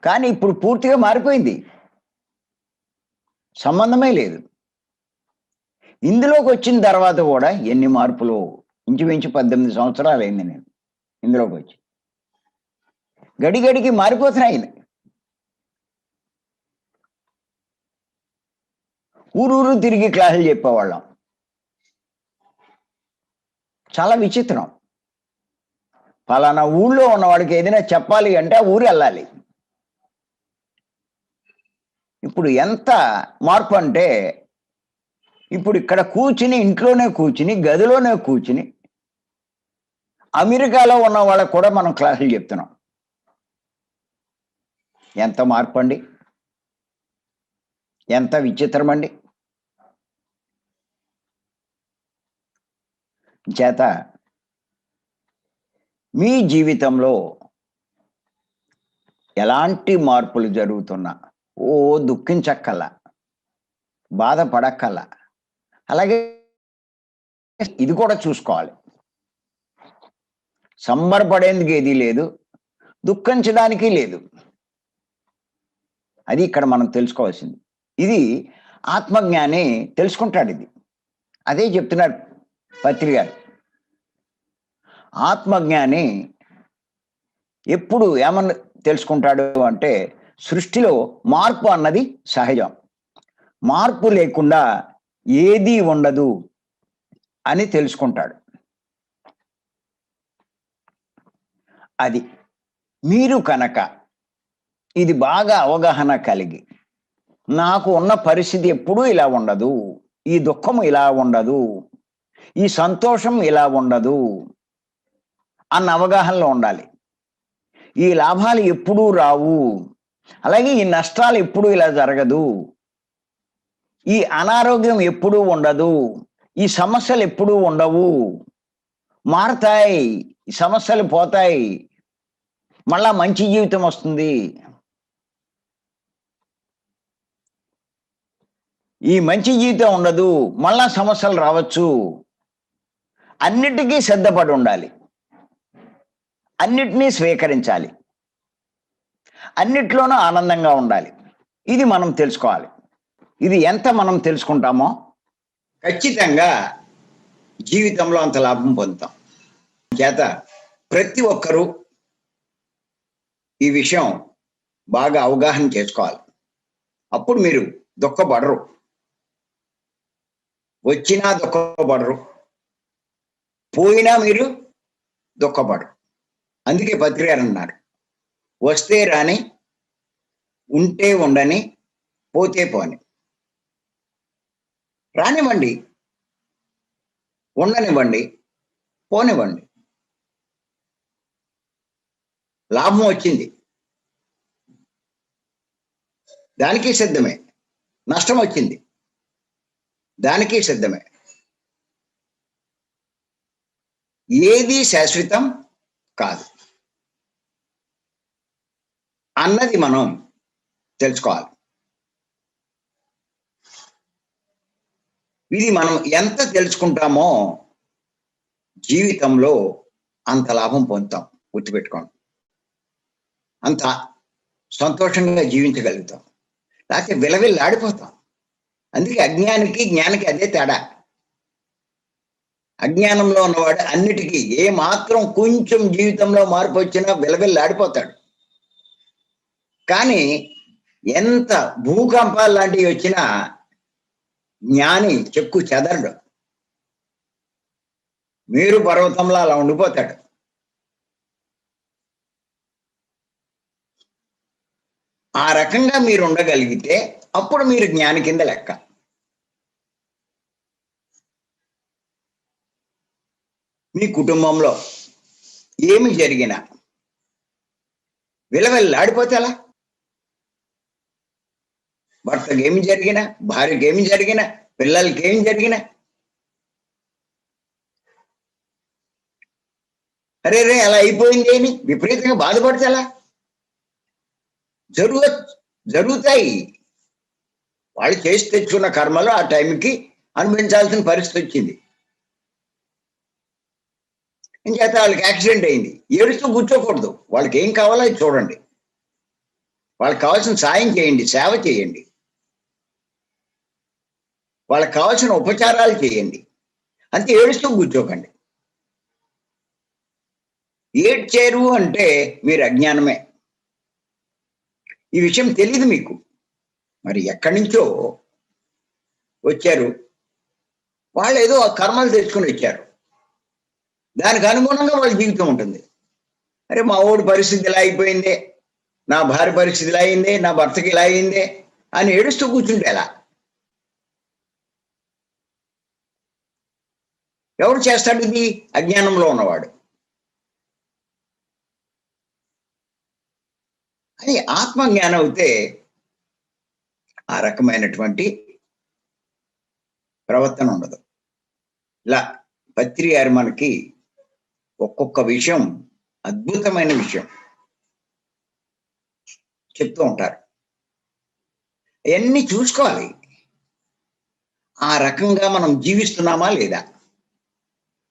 S1: కానీ ఇప్పుడు పూర్తిగా మారిపోయింది, సంబంధమే లేదు. ఇందులోకి వచ్చిన తర్వాత కూడా ఎన్ని మార్పులు. ఇంచుమించు 18 సంవత్సరాలు అయింది నేను ఇందులోకి వచ్చి. గడిగడికి మారిపోతున్నాయి. ఊరూరు తిరిగి క్లాసులు చెప్పేవాళ్ళం. చాలా విచిత్రం. ఫలానా ఊళ్ళో ఉన్నవాడికి ఏదైనా చెప్పాలి అంటే ఆ ఊరు వెళ్ళాలి. ఇప్పుడు ఎంత మార్పు అంటే, ఇప్పుడు ఇక్కడ కూర్చుని, ఇంట్లోనే కూర్చుని, గదిలోనే కూర్చుని అమెరికాలో ఉన్న వాళ్ళకు కూడా మనం క్లాసులు చెప్తున్నాం. ఎంత మార్పు అండి, ఎంత విచిత్రం అండి. చేత మీ జీవితంలో ఎలాంటి మార్పులు జరుగుతున్నా ఓ దుఃఖించక్కల్లా, బాధపడక్కల్లా. అలాగే ఇది కూడా చూసుకోవాలి, సంబరపడేందుకు ఏదీ లేదు, దుఃఖించడానికి లేదు. అది ఇక్కడ మనం తెలుసుకోవాల్సింది. ఇది ఆత్మజ్ఞాని తెలుసుకుంటాడు. ఇది అదే చెప్తున్నారు పత్రి గారు. ఆత్మజ్ఞాని ఎప్పుడు ఏమన్నా తెలుసుకుంటాడు అంటే, సృష్టిలో మార్పు అన్నది సహజం, మార్పు లేకుండా ఏదీ ఉండదు అని తెలుసుకుంటాడు. అది మీరు కనుక ఇది బాగా అవగాహన కలిగి, నాకు ఉన్న పరిస్థితి ఎప్పుడూ ఇలా ఉండదు, ఈ దుఃఖం ఇలా ఉండదు, ఈ సంతోషం ఇలా ఉండదు అన్న అవగాహనలో ఉండాలి. ఈ లాభాలు ఎప్పుడూ రావు, అలాగే ఈ నష్టాలు ఎప్పుడూ ఇలా జరగదు, ఈ అనారోగ్యం ఎప్పుడూ ఉండదు, ఈ సమస్యలు ఎప్పుడూ ఉండవు, మారతాయి, ఈ సమస్యలు పోతాయి, మళ్ళా మంచి జీవితం వస్తుంది. ఈ మంచి జీవితం ఉండదు, మళ్ళా సమస్యలు రావచ్చు. అన్నిటికీ సిద్ధపడి ఉండాలి, అన్నిటినీ స్వీకరించాలి, అన్నిట్లోనూ ఆనందంగా ఉండాలి. ఇది మనం తెలుసుకోవాలి. ఇది ఎంత మనం తెలుసుకుంటామో ఖచ్చితంగా జీవితంలో అంత లాభం పొందుతాం. చేత ప్రతి ఒక్కరూ ఈ విషయం బాగా అవగాహన చేసుకోవాలి. అప్పుడు మీరు దుఃఖపడరు, వచ్చినా దుఃఖపడరు, పోయినా మీరు దుఃఖపడరు. అందుకే పత్రి గారు అన్నారు, వస్తే రాని, ఉంటే ఉండని, పోతే పోని. రానివ్వండి, ఉండనివ్వండి, పోనివ్వండి. లాభం వచ్చింది, దానికి సిద్ధమే. నష్టం వచ్చింది, దానికి సిద్ధమే. ఏది శాశ్వతం కాదు అన్నది మనం తెలుసుకోవాలి. ఇది మనం ఎంత తెలుసుకుంటామో జీవితంలో అంత లాభం పొందుతాం. గుర్తుపెట్టుకోండి, అంత సంతోషంగా జీవించగలుగుతాం. లేకపోతే విలవిల్లాడిపోతాం. అందుకే అజ్ఞానికి జ్ఞానికి అదే తేడా. అజ్ఞానంలో ఉన్నవాడు అన్నిటికీ ఏ మాత్రం కొంచెం జీవితంలో మార్పు వచ్చినా విలవిల్లాడిపోతాడు. కానీ ఎంత భూకంపాలు లాంటివి వచ్చినా జ్ఞాని చెక్కు చెదరడు, మేరు పర్వతంలో అలా ఉండిపోతాడు. ఆ రకంగా మీరు ఉండగలిగితే అప్పుడు మీరు జ్ఞాని కింద లెక్క. మీ కుటుంబంలో ఏమి జరిగినా విలవిల్లాడిపోతే అలా, భర్తకి ఏమి జరిగినా, భార్యకి ఏమి జరిగినా, పిల్లలకి ఏమి జరిగినా, అరే రే అలా అయిపోయింది అని విపరీతంగా బాధపడితే అలా జరుగుతాయి. వాళ్ళు చేసి తెచ్చుకున్న కర్మలు ఆ టైంకి అనుభవించాల్సిన పరిస్థితి వచ్చింది. ఇంకేత వాళ్ళకి యాక్సిడెంట్ అయింది, ఏడుస్తూ కూర్చోకూడదు. వాళ్ళకి ఏం కావాలో అది చూడండి, వాళ్ళకి కావాల్సిన సాయం చేయండి, సేవ చేయండి, వాళ్ళకి కావాల్సిన ఉపచారాలు చేయండి. అంతే, ఏడుస్తూ కూర్చోకండి. ఏడ్చేరు అంటే మీరు అజ్ఞానమే. ఈ విషయం తెలియదు మీకు. మరి ఎక్కడి నుంచో వచ్చారు, వాళ్ళు ఏదో ఆ కర్మలు తెచ్చుకొని వచ్చారు, దానికి అనుగుణంగా వాళ్ళ జీవితం ఉంటుంది. అరే మా ఊడి పరిస్థితి ఇలా అయిపోయిందే, నా భార్య పరిస్థితి ఇలా అయిందే, నా భర్తకి ఇలా అయిందే అని ఏడుస్తూ కూర్చుంటే ఎలా? ఎవరు చేస్తాడు ఇది? అజ్ఞానంలో ఉన్నవాడు. అది ఆత్మజ్ఞానం అయితే ఆ రకమైనటువంటి ప్రవర్తన ఉండదు. ఇలా పత్రి గారు మనకి ఒక్కొక్క విషయం, అద్భుతమైన విషయం చెప్తూ ఉంటారు. అవన్నీ చూసుకోవాలి. ఆ రకంగా మనం జీవిస్తున్నామా లేదా,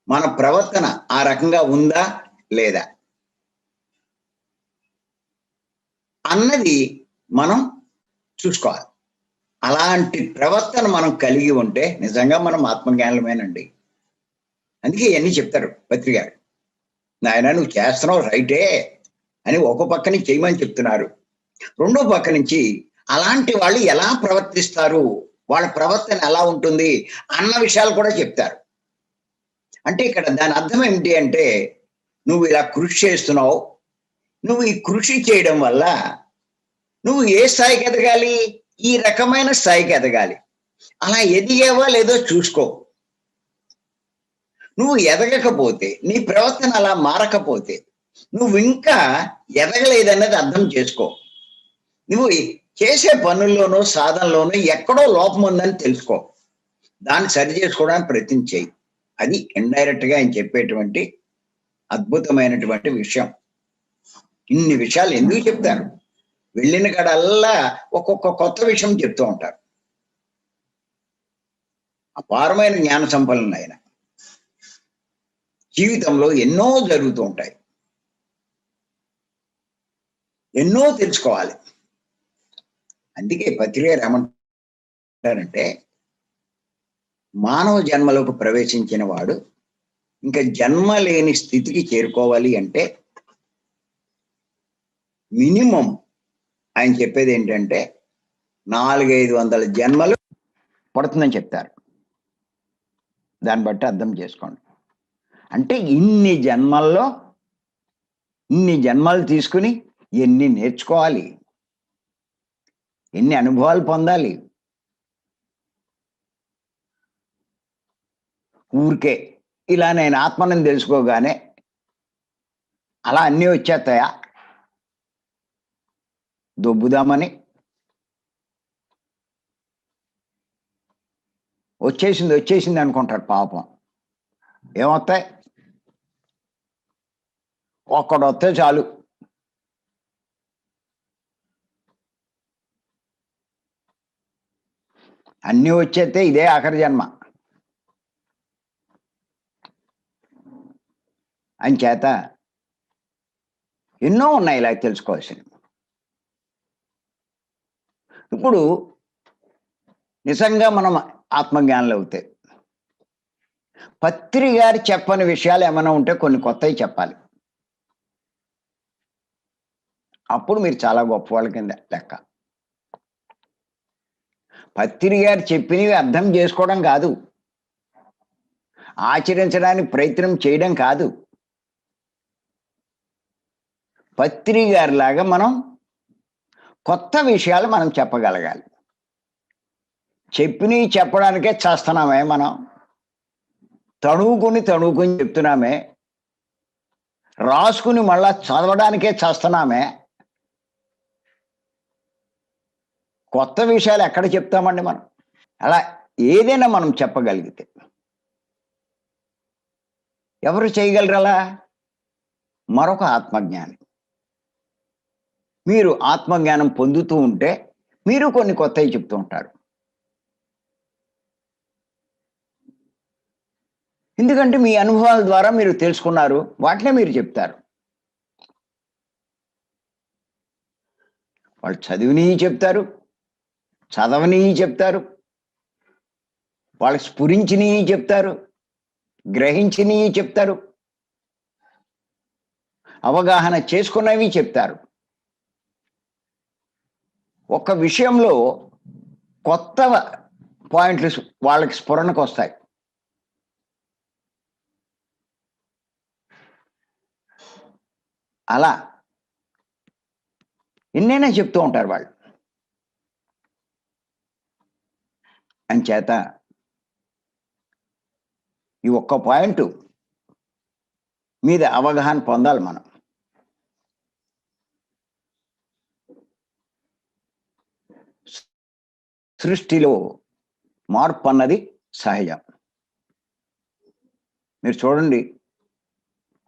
S1: మన ప్రవర్తన ఆ రకంగా ఉందా లేదా అన్నది మనం చూసుకోవాలి. అలాంటి ప్రవర్తన మనం కలిగి ఉంటే నిజంగా మనం ఆత్మజ్ఞానమేనండి. అందుకే ఇవన్నీ చెప్తారు పత్రి గారు. నాయన నువ్వు చేస్తున్నావు రైటే అని ఒక పక్క నుంచి చేయమని చెప్తున్నారు, రెండో పక్క నుంచి అలాంటి వాళ్ళు ఎలా ప్రవర్తిస్తారు, వాళ్ళ ప్రవర్తన ఎలా ఉంటుంది అన్న విషయాలు కూడా చెప్తారు. అంటే ఇక్కడ దాని అర్థం ఏమిటి అంటే, నువ్వు ఇలా కృషి చేస్తున్నావు, నువ్వు ఈ కృషి చేయడం వల్ల నువ్వు ఏ స్థాయికి ఎదగాలి? ఈ రకమైన స్థాయికి ఎదగాలి. అలా ఎదిగేవా లేదో చూసుకో. నువ్వు ఎదగకపోతే, నీ ప్రవర్తన అలా మారకపోతే నువ్వు ఇంకా ఎదగలేదన్నది అర్థం చేసుకో. నువ్వు చేసే పనుల్లోనూ సాధనలోనూ ఎక్కడో లోపం ఉందని తెలుసుకో, దాన్ని సరి చేసుకోవడానికి ప్రయత్నం చేయి. అది ఇండైరెక్ట్ గా ఆయన చెప్పేటువంటి అద్భుతమైనటువంటి విషయం. ఇన్ని విషయాలు ఎందుకు చెప్తారు? వెళ్ళిన కాడల్లా ఒక్కొక్క కొత్త విషయం చెప్తూ ఉంటారు. అపారమైన జ్ఞాన సంపన్నులు ఆయన. జీవితంలో ఎన్నో జరుగుతూ ఉంటాయి, ఎన్నో తెలుసుకోవాలి. అందుకే పత్రి గారు ఏమంటారంటే, మానవ జన్మలోకి ప్రవేశించిన వాడు ఇంకా జన్మ లేని స్థితికి చేరుకోవాలి అంటే మినిమం ఆయన చెప్పేది ఏంటంటే 400-500 జన్మలు పడుతుందని చెప్తారు. దాన్ని బట్టి అర్థం చేసుకోండి. అంటే ఇన్ని జన్మలు తీసుకుని ఎన్ని నేర్చుకోవాలి, ఎన్ని అనుభవాలు పొందాలి. ఊరికే ఇలా నేను ఆత్మని తెలుసుకోగానే అలా అన్నీ వచ్చేస్తాయా దొబ్బుదామని? వచ్చేసింది అనుకుంటాడు పాపం. ఏమొస్తాయి? ఒక్కడొస్తే చాలు. అన్నీ వచ్చేస్తే ఇదే ఆఖరి జన్మ. అంచేత ఎన్నో ఉన్నాయి ఇలా తెలుసుకోవాల్సినవి. ఇప్పుడు నిజంగా మనం ఆత్మజ్ఞానులు అవుతే పత్రి గారు చెప్పని విషయాలు ఏమైనా ఉంటే కొన్ని కొత్తవి చెప్పాలి. అప్పుడు మీరు చాలా గొప్పవాళ్ళ కింద లెక్క. పత్రి గారు చెప్పినవి అర్థం చేసుకోవడం కాదు, ఆచరించడానికి ప్రయత్నం చేయడం కాదు. పత్రి గారిలాగా మనం కొత్త విషయాలు మనం చెప్పగలగాలి. చెప్పినవి చెప్పడానికే చేస్తున్నామే మనం. తణువుకుని చెప్తున్నామే. రాసుకుని మళ్ళా చదవడానికే చేస్తున్నామే. కొత్త విషయాలు ఎక్కడ చెప్తామండి మనం? అలా ఏదైనా మనం చెప్పగలిగితే ఎవరు చేయగలరు అలా? మరొక ఆత్మజ్ఞాని. మీరు ఆత్మజ్ఞానం పొందుతూ ఉంటే మీరు కొన్ని కొత్తవి చెప్తూ ఉంటారు. ఎందుకంటే మీ అనుభవాల ద్వారా మీరు తెలుసుకున్నారు, వాటినే మీరు చెప్తారు. వాళ్ళు చదివిని చెప్తారు, చదవని చెప్తారు, వాళ్ళకి స్ఫురించిని చెప్తారు, గ్రహించిని చెప్తారు, అవగాహన చేసుకున్నవి చెప్తారు. ఒక విషయంలో కొత్త పాయింట్లు వాళ్ళకి స్ఫురణకు వస్తాయి. అలా ఎన్నైనా చెప్తూ ఉంటారు వాళ్ళు. అంచేత ఈ ఒక్క పాయింట్ మీద అవగాహన పొందాలి మనం. సృష్టిలో మార్పు అన్నది సహజం. మీరు చూడండి,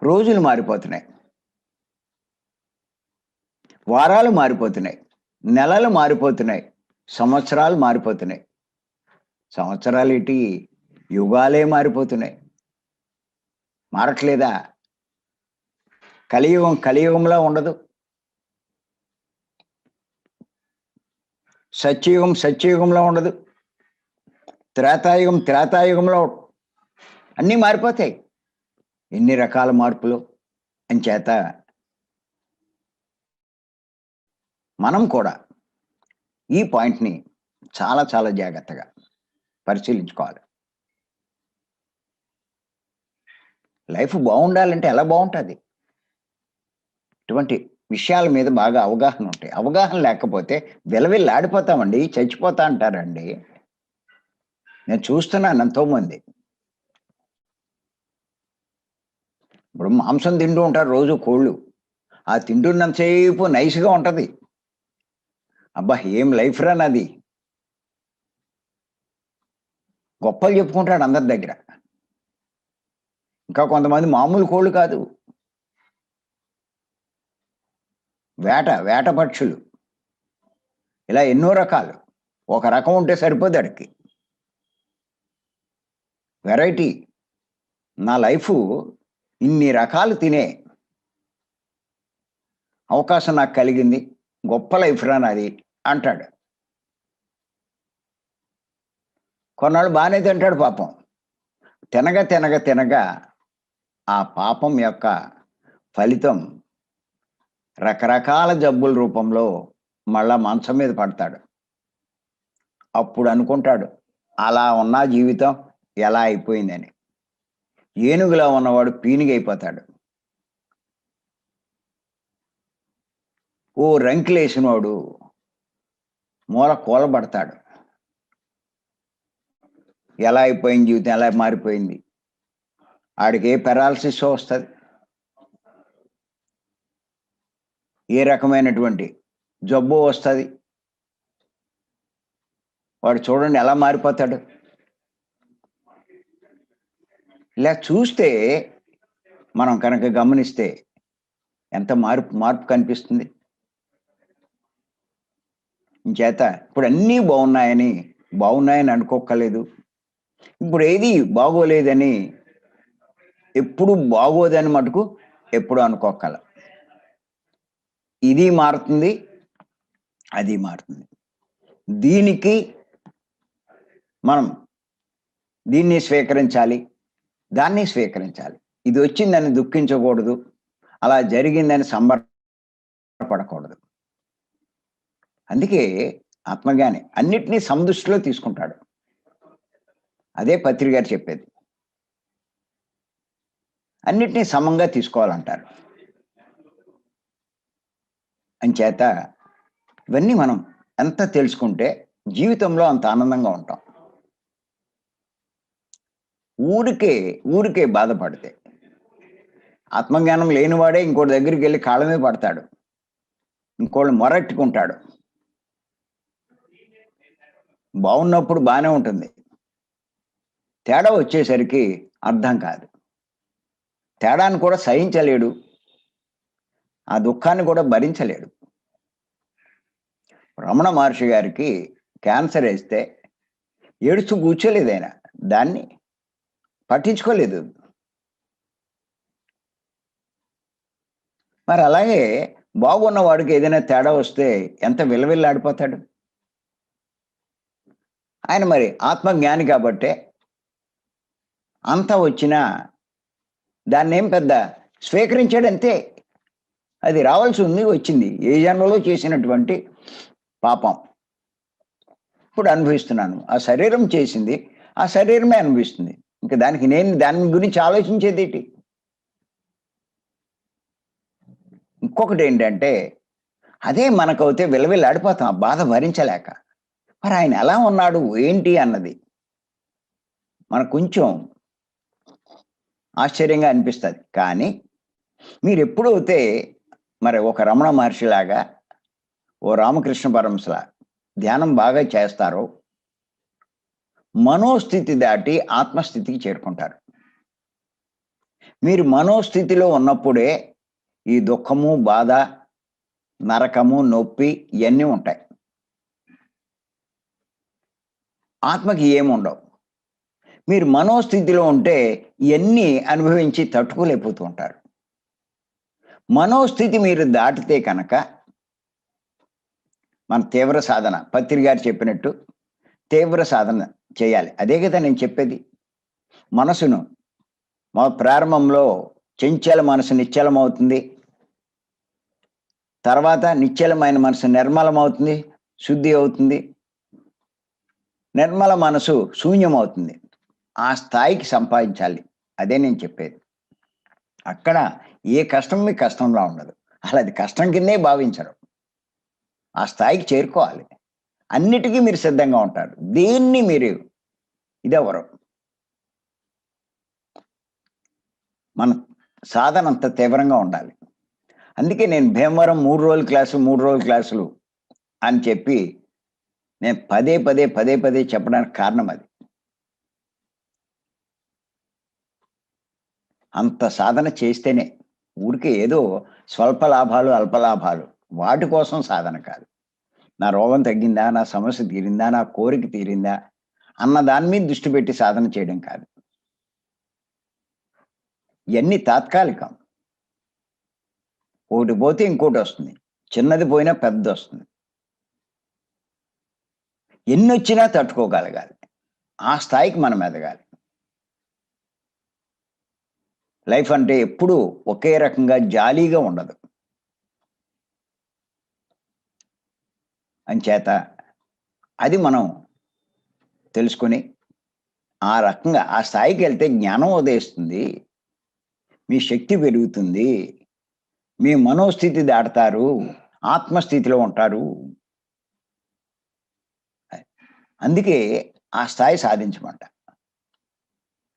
S1: రోజులు మారిపోతున్నాయి, వారాలు మారిపోతున్నాయి, నెలలు మారిపోతున్నాయి, సంవత్సరాలు మారిపోతున్నాయి. సంవత్సరాలు ఏంటి, యుగాలే మారిపోతున్నాయి. మారట్లేదా? కలియుగంలో ఉండదు, సత్యయుగంలో ఉండదు, త్రేతాయుగంలో అన్నీ మారిపోతాయి. ఎన్ని రకాల మార్పులు! అంచేత మనం కూడా ఈ పాయింట్ని చాలా చాలా జాగ్రత్తగా పరిశీలించుకోవాలి. లైఫ్ బాగుండాలంటే ఎలా బాగుంటుంది? ఇటువంటి విషయాల మీద బాగా అవగాహన ఉంటాయి. అవగాహన లేకపోతే విలవిల్లాడిపోతామండి, చచ్చిపోతా అంటారండి. నేను చూస్తున్నాను ఎంతోమంది. ఇప్పుడు మాంసం తింటూ ఉంటారు రోజు కోళ్ళు. ఆ తింటున్నంతసేపు నైస్గా ఉంటుంది. అబ్బా ఏం లైఫ్ రా నాది, గొప్పలు చెప్పుకుంటాడు అందరి దగ్గర. ఇంకా కొంతమంది మామూలు కోళ్ళు కాదు, వేట పక్షులు, ఇలా ఎన్నో రకాలు. ఒక రకం ఉంటే సరిపోదు అడికి, వెరైటీ. నా లైఫ్ ఇన్ని రకాలు తినే అవకాశం నాకు కలిగింది, గొప్ప లైఫ్ రా నాది అంటాడు. కొన్నాళ్ళు బాగానే తింటాడు పాపం. తినగా ఆ పాపం యొక్క ఫలితం రకరకాల జబ్బుల రూపంలో మళ్ళా మంచం మీద పడతాడు. అప్పుడు అనుకుంటాడు, అలా ఉన్న జీవితం ఎలా అయిపోయిందని. ఏనుగులా ఉన్నవాడు పీనుగైపోతాడు. ఓ రంకిలేసినవాడు మూల కూలబడతాడు. ఎలా అయిపోయింది జీవితం, ఎలా మారిపోయింది. ఆడికి ఏ పెరాలసిస్ వస్తుంది, ఏ రకమైనటువంటి జబ్బు వస్తుంది. వాడు చూడండి ఎలా మారిపోతాడు. ఇలా చూస్తే మనం కనుక గమనిస్తే ఎంత మార్పు మార్పు కనిపిస్తుంది. ఇంచేత ఇప్పుడు అన్నీ బాగున్నాయని అనుకోక్కర్లేదు. ఇప్పుడు ఏది బాగోలేదని ఎప్పుడు బాగోదని మటుకు ఎప్పుడు అనుకోక్కల. ఇది మారుతుంది, అది మారుతుంది. దీనికి మనం దీన్ని స్వీకరించాలి, దాన్ని స్వీకరించాలి. ఇది వచ్చిందని దుఃఖించకూడదు, అలా జరిగిందని సంబరపడకూడదు. అందుకే ఆత్మజ్ఞాని అన్నిటినీ సమదృష్టిలో తీసుకుంటాడు. అదే పత్రి గారు చెప్పేది. అన్నిటినీ సమంగా తీసుకోవాలంటారు. అంచేత ఇవన్నీ మనం ఎంత తెలుసుకుంటే జీవితంలో అంత ఆనందంగా ఉంటాం. ఊరికే బాధపడితే ఆత్మజ్ఞానం లేనివాడే ఇంకోటి దగ్గరికి వెళ్ళి కాళ్ళ మీద పడతాడు, ఇంకోళ్ళు మొరట్టుకుంటాడు. బాగున్నప్పుడు బాగానే ఉంటుంది, తేడా వచ్చేసరికి అర్థం కాదు. తేడాన్ని కూడా సహించలేడు, ఆ దుఃఖాన్ని కూడా భరించలేడు. రమణ మహర్షి గారికి క్యాన్సర్ వేస్తే ఏడుస్తూ కూర్చోలేదు ఆయన, దాన్ని పట్టించుకోలేదు. మరి అలాగే బాగున్న వాడికి ఏదైనా తేడా వస్తే ఎంత విలవిల్లాడిపోతాడు. ఆయన మరి ఆత్మజ్ఞాని కాబట్టే అంతా వచ్చినా దాన్ని ఏం పెద్ద స్వీకరించాడంతే. అది రావాల్సి ఉంది, వచ్చింది. ఏ జన్మలో చేసినటువంటి పాపం ఇప్పుడు అనుభవిస్తున్నాను. ఆ శరీరం చేసింది, ఆ శరీరమే అనుభవిస్తుంది. ఇంకా దానికి నేను దాని గురించి ఆలోచించేది ఏంటి? ఇంకొకటి ఏంటంటే, అదే మనకైతే విలవిల్లాడిపోతాం ఆ బాధ భరించలేక. మరి ఆయన ఎలా ఉన్నాడు ఏంటి అన్నది మనకు కొంచెం ఆశ్చర్యంగా అనిపిస్తుంది. కానీ మీరు ఎప్పుడైతే మరి ఒక రమణ మహర్షిలాగా, ఓ రామకృష్ణ పరమహంసలా ధ్యానం బాగా చేస్తారో, మనోస్థితి దాటి ఆత్మస్థితికి చేరుకుంటారు. మీరు మనోస్థితిలో ఉన్నప్పుడే ఈ దుఃఖము, బాధ, నరకము, నొప్పి ఇవన్నీ ఉంటాయి. ఆత్మకి ఏముండవు. మీరు మనోస్థితిలో ఉంటే ఇవన్నీ అనుభవించి తట్టుకోలేకపోతూ ఉంటారు. మనోస్థితి మీరు దాటితే కనుక మన తీవ్ర సాధన, పత్రి గారు చెప్పినట్టు తీవ్ర సాధన చేయాలి. అదే కదా నేను చెప్పేది. మనసును మా ప్రారంభంలో చంచల మనసు నిశ్చలమవుతుంది, తర్వాత నిశ్చలమైన మనసు నిర్మలమవుతుంది, శుద్ధి అవుతుంది, నిర్మల మనసు శూన్యమవుతుంది. ఆ స్థాయికి సంపాదించాలి. అదే నేను చెప్పేది. అక్కడ ఏ కష్టం మీకు కష్టంలా ఉండదు, అలా అది కష్టం కిందే భావించరు. ఆ స్థాయికి చేరుకోవాలి. అన్నిటికీ మీరు సిద్ధంగా ఉంటారు. దేన్ని మీరు ఇదెవరు మన సాధన అంత తీవ్రంగా ఉండాలి. అందుకే నేను భీమవరం 3 రోజుల క్లాసులు అని చెప్పి నేను పదే చెప్పడానికి కారణం అది. అంత సాధన చేస్తేనే, ఊరికే ఏదో స్వల్ప లాభాలు, అల్ప లాభాలు వాటి కోసం సాధన కాదు. నా రోగం తగ్గిందా, నా సమస్య తీరిందా, నా కోరిక తీరిందా అన్న దాని మీద దృష్టి పెట్టి సాధన చేయడం కాదు. ఇవన్నీ తాత్కాలికం. ఒకటి పోతే ఇంకోటి వస్తుంది, చిన్నది పోయినా పెద్దది వస్తుంది. ఎన్ని వచ్చినా తట్టుకోగలగాలి. ఆ స్థాయికి మనం ఎదగాలి. లైఫ్ అంటే ఎప్పుడూ ఒకే రకంగా జాలీగా ఉండదు. అంచేత అది మనం తెలుసుకొని ఆ రకంగా ఆ స్థాయికి వెళ్తే జ్ఞానం ఉదయిస్తుంది, మీ శక్తి పెరుగుతుంది, మీ మనోస్థితి దాటుతారు, ఆత్మస్థితిలో ఉంటారు. అందుకే ఆ స్థాయి సాధించమంట.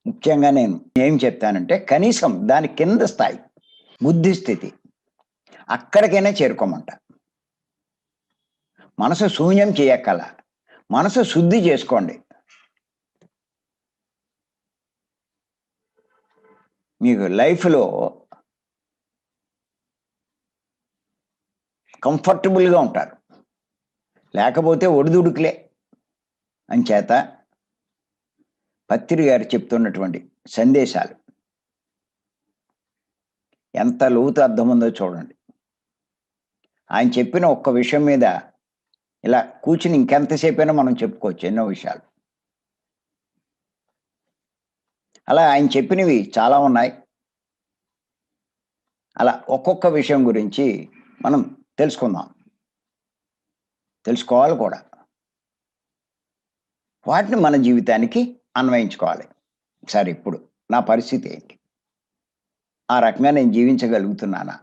S1: ముఖ్యంగా నేను ఏం చెప్తానంటే, కనీసం దాని కింద స్థాయి బుద్ధి స్థితి అక్కడికైనా చేరుకోమంట. మనసు శూన్యం చేయక్కల, మనసు శుద్ధి చేసుకోండి. మీకు లైఫ్లో కంఫర్టబుల్గా ఉంటారు. లేకపోతే ఒడిదుడుకులే. అంచేత పత్రి గారు చెప్తున్నటువంటి సందేశాలు ఎంత లోతు అర్థం ఉందో చూడండి. ఆయన చెప్పిన ఒక్క విషయం మీద ఇలా కూర్చుని ఇంకెంతసేపైనా మనం చెప్పుకోవచ్చు ఎన్నో విషయాలు. అలా ఆయన చెప్పినవి చాలా ఉన్నాయి. అలా ఒక్కొక్క విషయం గురించి మనం తెలుసుకుందాం. తెలుసుకోవాలి కూడా. వాటిని మన జీవితానికి అన్వయించుకోవాలి. సరే, ఇప్పుడు నా పరిస్థితి ఏంటి? ఆ రకంగా నేను జీవించగలుగుతున్నానా?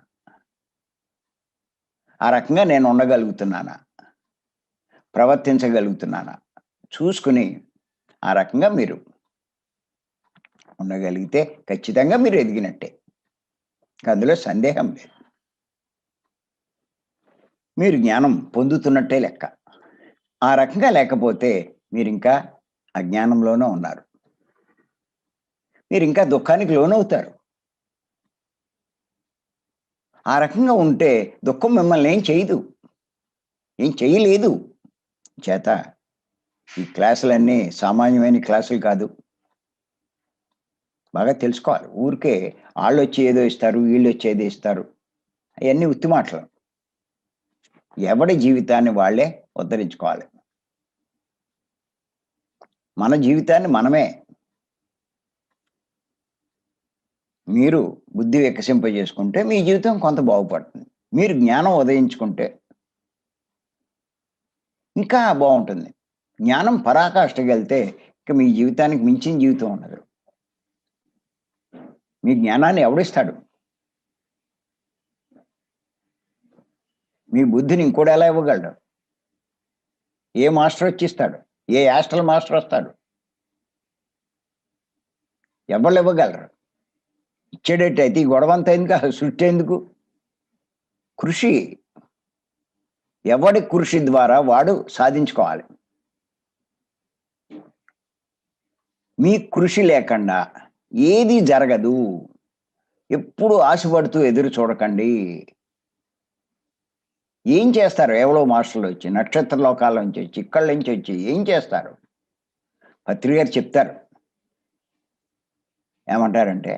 S1: ఆ రకంగా నేను ఉండగలుగుతున్నానా? ప్రవర్తించగలుగుతున్నానా? చూసుకుని ఆ రకంగా మీరు ఉండగలిగితే ఖచ్చితంగా మీరు ఎదిగినట్టే. అందులో సందేహం లేదు. మీరు జ్ఞానం పొందుతున్నట్టే లెక్క. ఆ రకంగా లేకపోతే మీరింకా అజ్ఞానంలోనే ఉన్నారు. మీరింకా దుఃఖానికి లోనవుతారు. ఆ రకంగా ఉంటే దుఃఖం మిమ్మల్ని ఏం చేయదు, ఏం చేయలేదు. చేత ఈ క్లాసులన్నీ సామాన్యమైన క్లాసులు కాదు. బాగా తెలుసుకోవాలి. ఊరికే వాళ్ళొచ్చి ఏదో ఇస్తారు, వీళ్ళొచ్చి ఏదో ఇస్తారు, అవన్నీ ఉత్తి మాటలు. ఎవడి జీవితాన్ని వాళ్ళే ఉద్ధరించుకోవాలి. మన జీవితాన్ని మనమే మీరు బుద్ధి వికసింపజేసుకుంటే మీ జీవితం కొంత బాగుపడుతుంది. మీరు జ్ఞానం ఉదయించుకుంటే ఇంకా బాగుంటుంది. జ్ఞానం పరాకాష్ఠకి వెళ్తే ఇక మీ జీవితానికి మించిన జీవితం ఉండదు. మీ జ్ఞానాన్ని ఎవడిస్తాడు? మీ బుద్ధిని ఇంకోటి ఎలా ఇవ్వగలడు? ఏ మాస్టర్ వచ్చి ఇస్తాడు? ఏ యాస్ట్రల్ మాస్టర్ వస్తాడు? ఎవరు ఇవ్వగలరు? ఇచ్చేటట్టయితే ఈ గొడవ అంతా ఎందుకు? సృష్టి ఎందుకు? కృషి. ఎవడి కృషి ద్వారా వాడు సాధించుకోవాలి. మీ కృషి లేకుండా ఏది జరగదు. ఎప్పుడు ఆశపడుతూ ఎదురు చూడకండి. ఏం చేస్తారు? ఎవరో మాస్టర్లు వచ్చి నక్షత్ర లోకాల నుంచి వచ్చి ఇక్కడి నుంచి వచ్చి ఏం చేస్తారు? పత్రి గారు చెప్తారు. ఏమంటారంటే,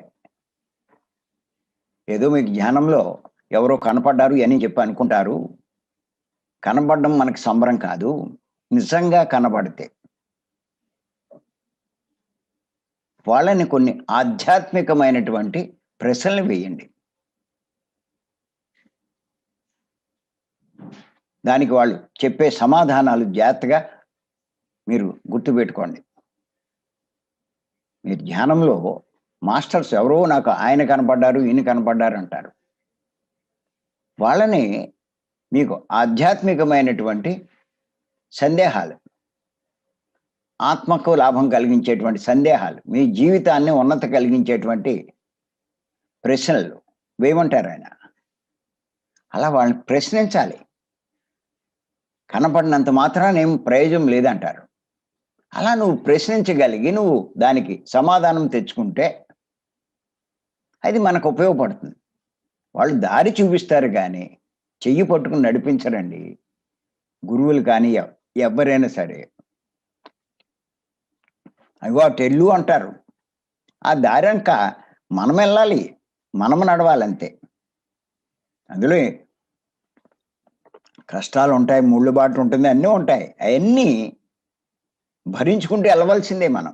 S1: ఏదో మీకు జ్ఞానంలో ఎవరో కనపడ్డారు అని చెప్పి అనుకుంటారు. కనపడడం మనకి సంబరం కాదు. నిజంగా కనబడితే వాళ్ళని కొన్ని ఆధ్యాత్మికమైనటువంటి ప్రశ్నలు వేయండి. దానికి వాళ్ళు చెప్పే సమాధానాలు జాగ్రత్తగా మీరు గుర్తుపెట్టుకోండి. మీరు ధ్యానంలో మాస్టర్స్ ఎవరో నాకు ఆయన కనపడ్డారు, ఈయన కనపడ్డారు అంటారు. వాళ్ళని మీకు ఆధ్యాత్మికమైనటువంటి సందేహాలు, ఆత్మకు లాభం కలిగించేటువంటి సందేహాలు, మీ జీవితాన్ని ఉన్నత కలిగించేటువంటి ప్రశ్నలు వేయమంటారు ఆయన. అలా వాళ్ళని ప్రశ్నించాలి. కనపడినంత మాత్రాన ఏం ప్రయోజనం లేదంటారు. అలా నువ్వు ప్రశ్నించగలిగి నువ్వు దానికి సమాధానం తెచ్చుకుంటే అది మనకు ఉపయోగపడుతుంది. వాళ్ళు దారి చూపిస్తారు కానీ చెయ్యి పట్టుకుని నడిపించరండి గురువులు కానీ ఎవరైనా సరే. అయ్యో అటెళ్ళు అంటారు. ఆ దారి అంక మనం వెళ్ళాలి, మనం నడవాలంతే. అందులో కష్టాలు ఉంటాయి, ముళ్ళు బాటు ఉంటుంది, అన్నీ ఉంటాయి. అవన్నీ భరించుకుంటూ వెళ్ళవలసిందే మనం.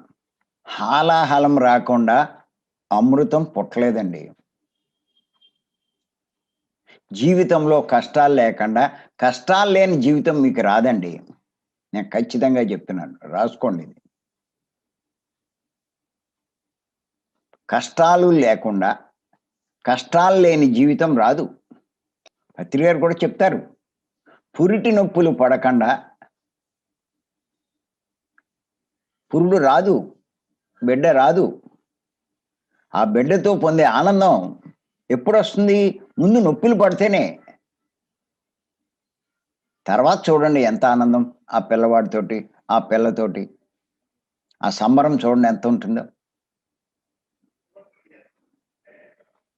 S1: హాలాహలం రాకుండా అమృతం పుట్టలేదండి. జీవితంలో కష్టాలు లేకుండా కష్టాలు లేని జీవితం మీకు రాదండి. నేను ఖచ్చితంగా చెప్తున్నాను, రాసుకోండి. కష్టాలు లేకుండా కష్టాలు లేని జీవితం రాదు. పత్రి గారు కూడా చెప్తారు, పురిటి నొప్పులు పడకుండా పురుడు రాదు, బిడ్డ రాదు. ఆ బిడ్డతో పొందే ఆనందం ఎప్పుడు వస్తుంది? ముందు నొప్పులు పడితేనే. తర్వాత చూడండి ఎంత ఆనందం ఆ పిల్లవాడితోటి, ఆ పిల్లతోటి, ఆ సంబరం చూడండి ఎంత ఉంటుందో.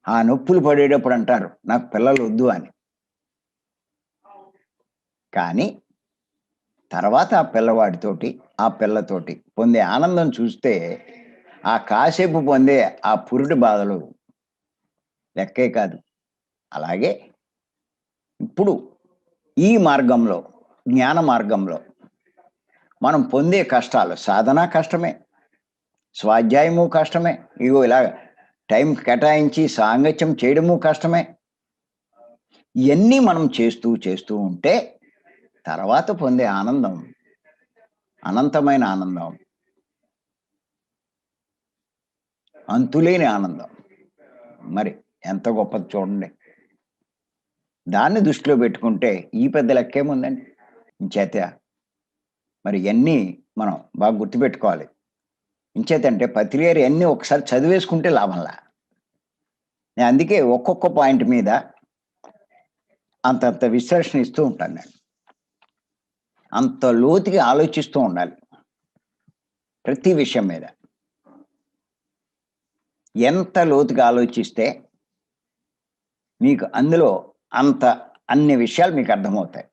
S1: ఆ నొప్పులు పడేటప్పుడు అంటారు నాకు పిల్లలు వద్దు అని. కానీ తర్వాత ఆ పిల్లవాడితోటి, ఆ పిల్లతోటి పొందే ఆనందం చూస్తే, ఆ కాసేపు పొందే ఆ పురిటి బాధలు లెక్కే కాదు. అలాగే ఇప్పుడు ఈ మార్గంలో, జ్ఞాన మార్గంలో మనం పొందే కష్టాలు సాధన కష్టమే, స్వాధ్యాయము కష్టమే. ఇగో ఇలా టైం కేటాయించి సాంగత్యం చేయడము కష్టమే. ఇయన్నీ మనం చేస్తూ ఉంటే తర్వాత పొందే ఆనందం అనంతమైన ఆనందం. అంతులేని ఆనందం. మరి ఎంత గొప్పది చూడండి. దాన్ని దృష్టిలో పెట్టుకుంటే ఈ పెద్ద లెక్కేముందండి. ఇంచేత మరి ఇయన్నీ మనం బాగా గుర్తుపెట్టుకోవాలి. ఇంచేతంటే పత్రియారు ఇయన్నీ ఒకసారి చదివేసుకుంటే లాభంలా. నేను అందుకే ఒక్కొక్క పాయింట్ మీద అంతంత విశ్లేషణ ఇస్తూ ఉంటాను నేను. అంత లోతుగా ఆలోచిస్తూ ఉండాలి. ప్రతి విషయం మీద. ఎంత లోతుగా ఆలోచిస్తే మీకు అందులో అంత అన్ని విషయాలు మీకు అర్థమవుతాయి.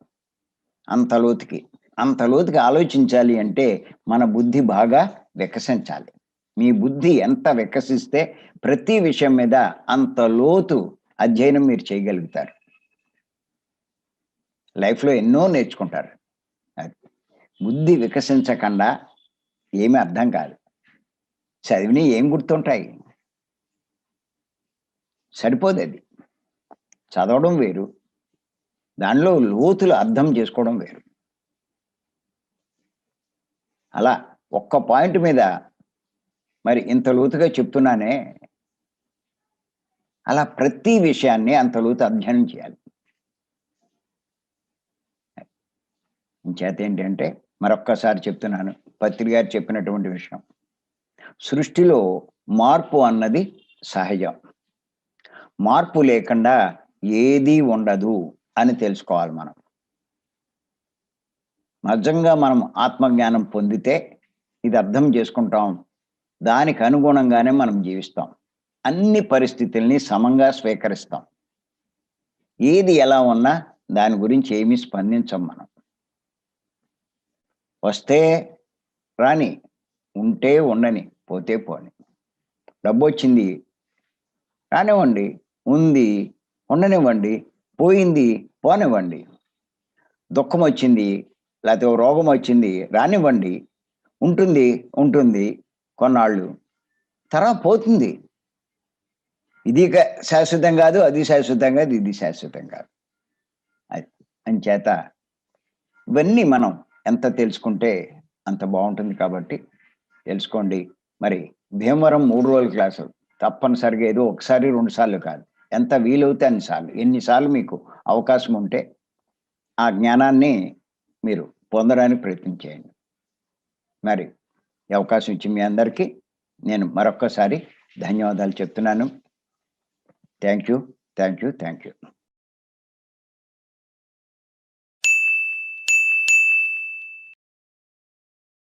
S1: అంత లోతుకి. అంత లోతుగా ఆలోచించాలి అంటే మన బుద్ధి బాగా వికసించాలి. మీ బుద్ధి ఎంత వికసిస్తే ప్రతి విషయం మీద అంత లోతు అధ్యయనం మీరు చేయగలుగుతారు. లైఫ్‌లో ఎన్నో నేర్చుకుంటారు. అది. బుద్ధి వికసించకుండా ఏమీ అర్థం కాదు. చదివినయి ఏం గుర్తుంటాయి? సరిపోదది. చదవడం వేరు. దానిలో లోతులు అర్థం చేసుకోవడం వేరు. అలా ఒక్క పాయింట్ మీద మరి ఇంత లోతుగా చెప్తున్నానే, అలా ప్రతి విషయాన్ని అంత లోతు అధ్యయనం చేయాలి. ఇంచేతేంటంటే మరొక్కసారి చెప్తున్నాను. పత్రి గారు చెప్పినటువంటి విషయం. సృష్టిలో మార్పు అన్నది సహజం. మార్పు లేకుండా ఏదీ ఉండదు అని తెలుసుకోవాలి మనం. నిజంగా మనం ఆత్మజ్ఞానం పొందితే ఇది అర్థం చేసుకుంటాం. దానికి అనుగుణంగానే మనం జీవిస్తాం. అన్ని పరిస్థితుల్ని సమంగా స్వీకరిస్తాం. ఏది ఎలా ఉన్నా దాని గురించి ఏమీ స్పందించం మనం. వస్తే రాని, ఉంటే ఉండని, పోతే పోని. డబ్బొచ్చింది రానివ్వండి, ఉంది ఉండనివ్వండి, పోయింది పోనివ్వండి. దుఃఖమొచ్చింది, లేతే ఓ రోగమొచ్చింది రానివ్వండి. ఉంటుంది, ఉంటుంది కొన్నాళ్ళు. తర్వాత పోతుంది. ఇది శాశ్వతం గాదు, అది శాశ్వతం గాదు, ఇది శాశ్వతం కాదు. అది. అంచేత ఇవన్నీ మనం ఎంత తెలుసుకుంటే అంత బావుంటుంది కాబట్టి తెలుసుకోండి. మరి భీమవరం 3 రోజుల క్లాసు తప్పనిసరిగా ఏదో ఒకసారి, 2 సార్లు కాదు. ఎంత వీలవుతే అన్ని సార్లు. ఎన్ని సార్లు మీకు అవకాశం ఉంటే ఆ జ్ఞానాన్ని మీరు పొందడానికి ప్రయత్నం చేయండి. మరి ఈ అవకాశం ఇచ్చిన మీ అందరికీ నేను మరొక్కసారి ధన్యవాదాలు చెప్తున్నాను. Thank you. Thank you. Thank you.